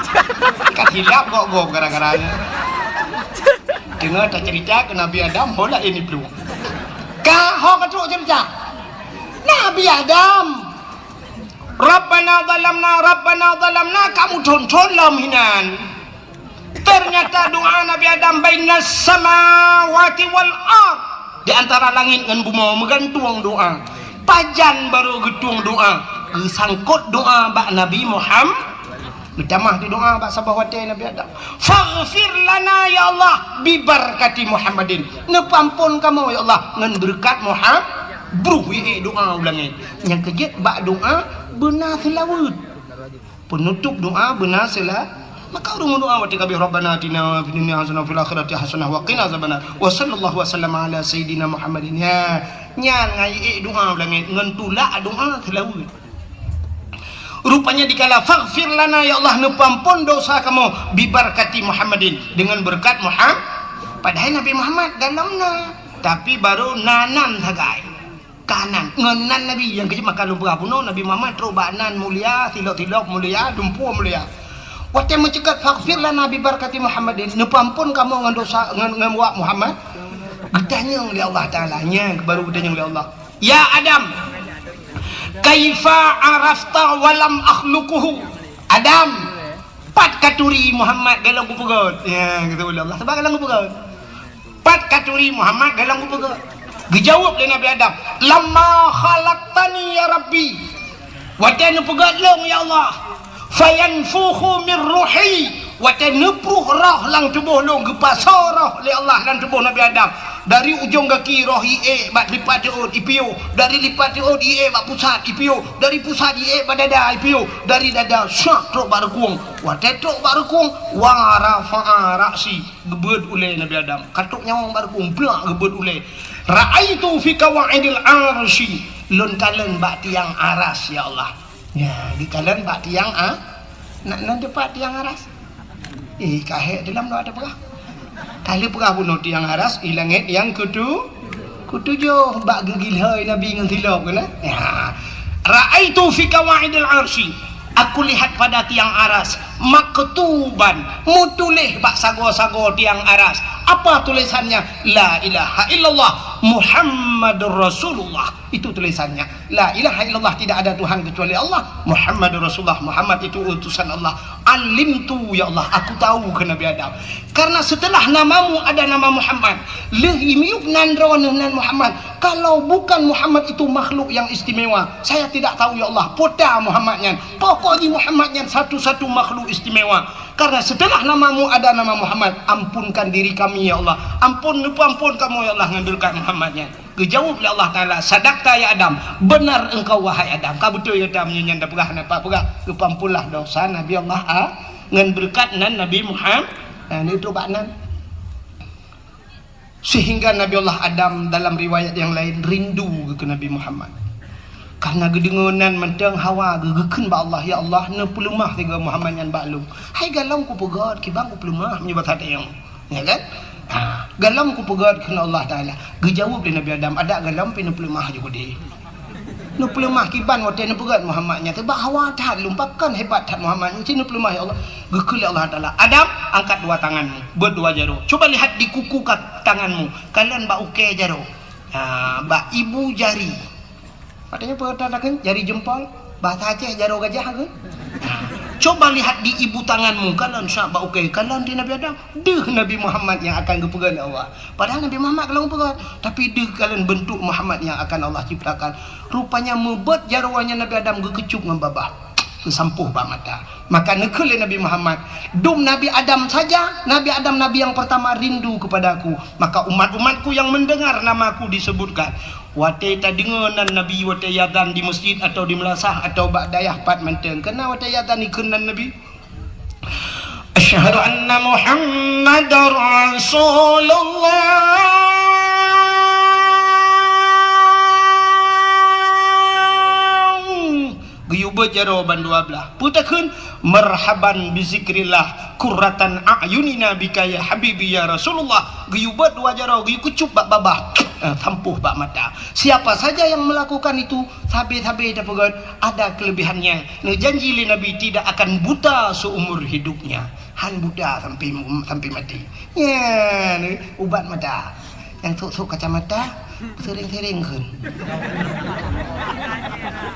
Kat hilap gok gara-gara. Dengar tak cerita ke Nabi Adam bola ini perlu. Kah kan so cerita. Nabi Adam. Rabbana zalamna kamu tonton lamhinan. Ternyata doa Nabi Adam bainas samawati wal ard. Di antara langit dan bumi menggantung doa. Pajan baru getung doa. Sangkut doa bak Nabi Muhammad. Ditamah di doa bak sahabat Nabi Adam. Faghfir lana ya Allah bibarkati Muhammadin. Nepampun kamu ya Allah ngan berkat Muhammad. Bruh doa ulangnya. Yang kejut bak doa benar selawat. Penutup doa benar selawat. Maka urung doa wa tikabi rabbana atina fid dunya hasanah fil akhirati hasanah wa qina azabannar wa sallallahu wasallam ala sayidina Muhammadin ya nyan ngai doa langit ngan tulak doa selawat Rupanya dikala faghfir lana ya Allah, nepampun dosa kamu bibarakati Muhammadin, dengan berkat Muhammad. Padahal Nabi Muhammad dalamna, tapi baru nanan sagai kanan ngenan Nabi yang kecil makan lumpur puno Nabi Muhammad terus banan mulia tilok-tilok mulia dumpu mulia. Wate mencegat faghfir lana bibarakati Muhammadin, nepampun kamu dengan dosa dengan Muhammad. Gedanya oleh Allah Ta'ala nya, baru gedanya oleh Allah. Ya Adam, kaifa arafta walam akhluquhu. Adam, pat katuri Muhammad galang ku pegot. Ya, kata oleh Allah. Sebab galang ku pegot. Pat katuri Muhammad galang ku pegot. Dijawab oleh Nabi Adam, lamma khalaqtani ya Rabbi. Wate nu pegot long ya Allah. Fayanfukhu min ruhi. Wate nepruh roh lang tubuh long gepasar roh oleh Allah dan tubuh Nabi Adam. Dari ujung kaki roh ie bak lipat diud ipiu, dari lipat diud ie bak pusat ipiu, dari pusat ie bak dada ipiu, dari dada syak truk barekung, wate truk barekung wa rafa'a ra'si, gebet ule Nabi Adam, katuk nyawang barekung blak gebet ule. Ra'aitu fi qawaidil arsy, lun kalen bak tiang aras ya Allah. Ya, di kalen bak tiang nak depat tiang aras. Kahek dalam doa ada perah. Kali perah bunuh tiang aras, ilangit yang ketujuh bak gegilhai Nabi dengan tilap kena. Ya. Ra'aitu fi qawaidil arsy, aku lihat pada tiang aras maktuban, mutulih bak sago-sago tiang aras. Apa tulisannya? La ilaha illallah Muhammadur Rasulullah. Itu tulisannya. La ilaha illallah, tidak ada Tuhan kecuali Allah. Muhammadur Rasulullah, Muhammad itu utusan Allah. Alimtu ya Allah, aku tahu ke Nabi Adam. Karena setelah namamu ada nama Muhammad. Lehimiuk nandronan Muhammad. Kalau bukan Muhammad itu makhluk yang istimewa, saya tidak tahu ya Allah. Pota Muhammadnya. Pokoknya Muhammadnya satu-satu makhluk istimewa. Karena setelah namamu ada nama Muhammad, ampunkan diri kami ya Allah. Ampun kamu ya Allah ngambilkan Muhammadnya. Kejawab oleh Allah Ta'ala, sadaqta ya Adam, benar engkau wahai Adam. Kau betul ya Adam, nyanda perah napa perah, kepampulah dosa Nabi Allah ngan berkat nan Nabi Muhammad. Ini itu baknan. Sehingga Nabi Allah Adam dalam riwayat yang lain rindu ke Nabi Muhammad. Karena gedengonan mentang hawa gegekeun ba Allah ya Allah ne pelumah tiga Muhammad yang baklum. Hai galam ku pegat kibang ku pelumah menyebut hati yang. Ya kan? Galam ku pegat kena Allah Ta'ala. Gejawab di Nabi Adam, ada galam pina pelumah juga dia. Nu pelumah kiban wate nu pegat Muhammadnya tebak hawa tat lumpakan hebat tat Muhammadnya cina pelumah ya Allah. Gekul Allah Ta'ala. Adam, angkat dua tanganmu, berdua jaro. Coba lihat di kuku tanganmu. Kalian ba uke jaro. Ba ibu jari. Katanya perhatikan jari jempol, bahasa Aceh jaro gajah ke? Coba lihat di ibu tanganmu, kalian sahabat okey, kalian di Nabi Adam, deh Nabi Muhammad yang akan gepegan Allah. Padahal Nabi Muhammad kalau pegang, tapi deh kalian bentuk Muhammad yang akan Allah ciptakan. Rupanya mebet jarwanya Nabi Adam gekecup dengan babah, kesampuh pak mata. Maka nekul Nabi Muhammad, dum Nabi Adam saja, Nabi Adam Nabi yang pertama rindu kepadaku. Maka umat-umatku yang mendengar namaku disebutkan. Wate tadingonan Nabi wate yadan di masjid atau di melasah atau ba'dayah pat manteng. Kena wate yadan ikunan Nabi. Asyhadu anna Muhammadar Rasulullah. Guyubat jawaban dua belah. Putakeun marhaban bi zikrillah qurratan a'yunina bika ya habibi ya Rasulullah. Guyubat dua jaro guyu kucup bak babah. Tampuh bak mata. Siapa saja yang melakukan itu sabe-sabe dapat ada kelebihannya. Janji li Nabi tidak akan buta seumur hidupnya. Han buta sampai mati. Ya, ubat mata. Yang sok kacamata sering-sering kan.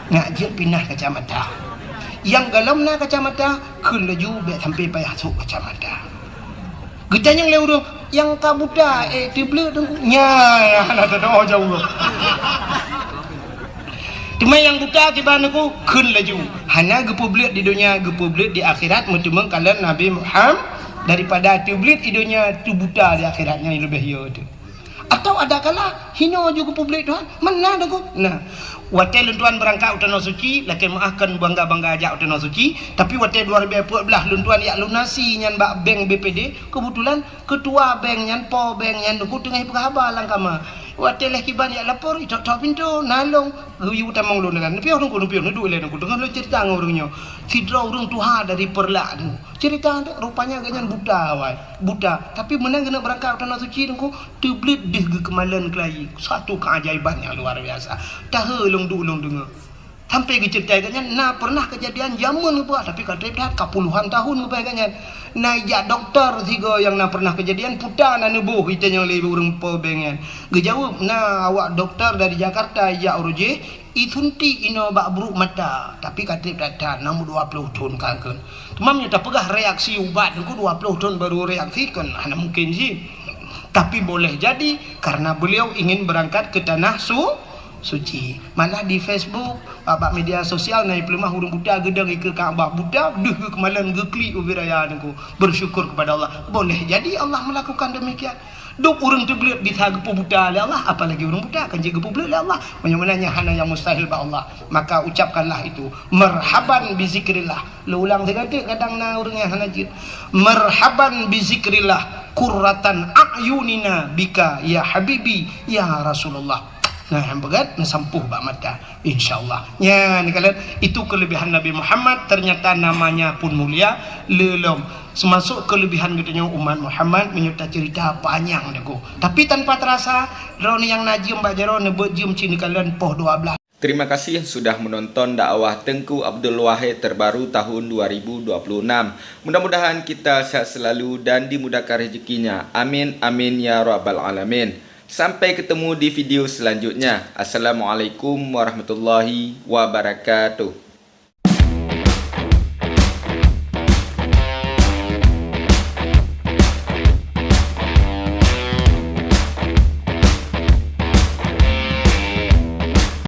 Ngajak pindah kacamata. Yang galamna kacamata keun laju be sampai payah sok kacamata. Gedanya yang lewat yang kabuta tible nya ada doa jauh. Cuma yang buta kiban aku keun laju. Hanya gepublik di dunia, gepublik di akhirat mentumang kalian Nabi Muhammad daripada tiblit di dunia tu buta di akhiratnya yang lebih hiyo tu. Atau ada kala hino juga publik Tuhan mana ada kok. Nah wate luntuan berangkat utana suci lakin maafkan bangga-bangga ajak utana suci tapi wate 2014 luntuan yak lunasi nyan bak bank BPD kebetulan ketua bank nyan po bank nyan ku tengah berkhabar lang kama Watelah kiban ya lapor itu tak pintu nalong yu tamang lu dengan pion nu dulu le nu dengan lu cerita ngorangnya sidra urang tuha dari perlak tu cerita rupanya ganyan buta tapi menang kena berangkat tanah suci tu teblit deh ke kemalan kelai satu keajaiban yang luar biasa tahelong dengar sampai ke cerita ganyan nah pernah kejadian zaman apa tapi kata dah puluhan tahun apa ganyan nah ya doktor tiga yang nak pernah kejadian putar na nubuh itanya lebih urang po bengen gejawab nah awak doktor dari Jakarta ya uruji itunti ino bak buruk mata tapi kata dah namu 20 tahun kan mamnya tak pegah reaksi ubat ku 20 tahun baru reaksi kan hanya mungkin sih tapi boleh jadi karena beliau ingin berangkat ke tanah suci. Malah di Facebook, abak media sosial naik pelemah hurung Buddha gedang ke Kaabah Buddha deh kemalan gekli ubiraya niku bersyukur kepada Allah. Boleh jadi Allah melakukan demikian. Duk urang tu belit bisa gepu Buddha oleh Allah, apalagi urang Buddha kan jaga belit oleh Allah. Menanya hana yang mustahil ba Allah. Maka ucapkanlah itu. Marhaban bi zikrillah. Lu ulang sekali kadang na urang yang hana jid. Marhaban bi zikrillah qurratan a'yunina bika ya habibi ya Rasulullah. Nah, yang begat sampuh bak mata insyaallah. Ya, ni kalian itu kelebihan Nabi Muhammad, ternyata namanya pun mulia lelom. Semasuk kelebihan katanya umat Muhammad menyerta cerita panjang deku. Tapi tanpa terasa drone yang najim bak jaro nebut jum cini kalian poh 12. Terima kasih sudah menonton dakwah Tengku Abdul Wahid terbaru tahun 2026. Mudah-mudahan kita sehat selalu dan dimudahkan rezekinya. Amin amin ya rabbal alamin. Sampai ketemu di video selanjutnya. Assalamualaikum warahmatullahi wabarakatuh.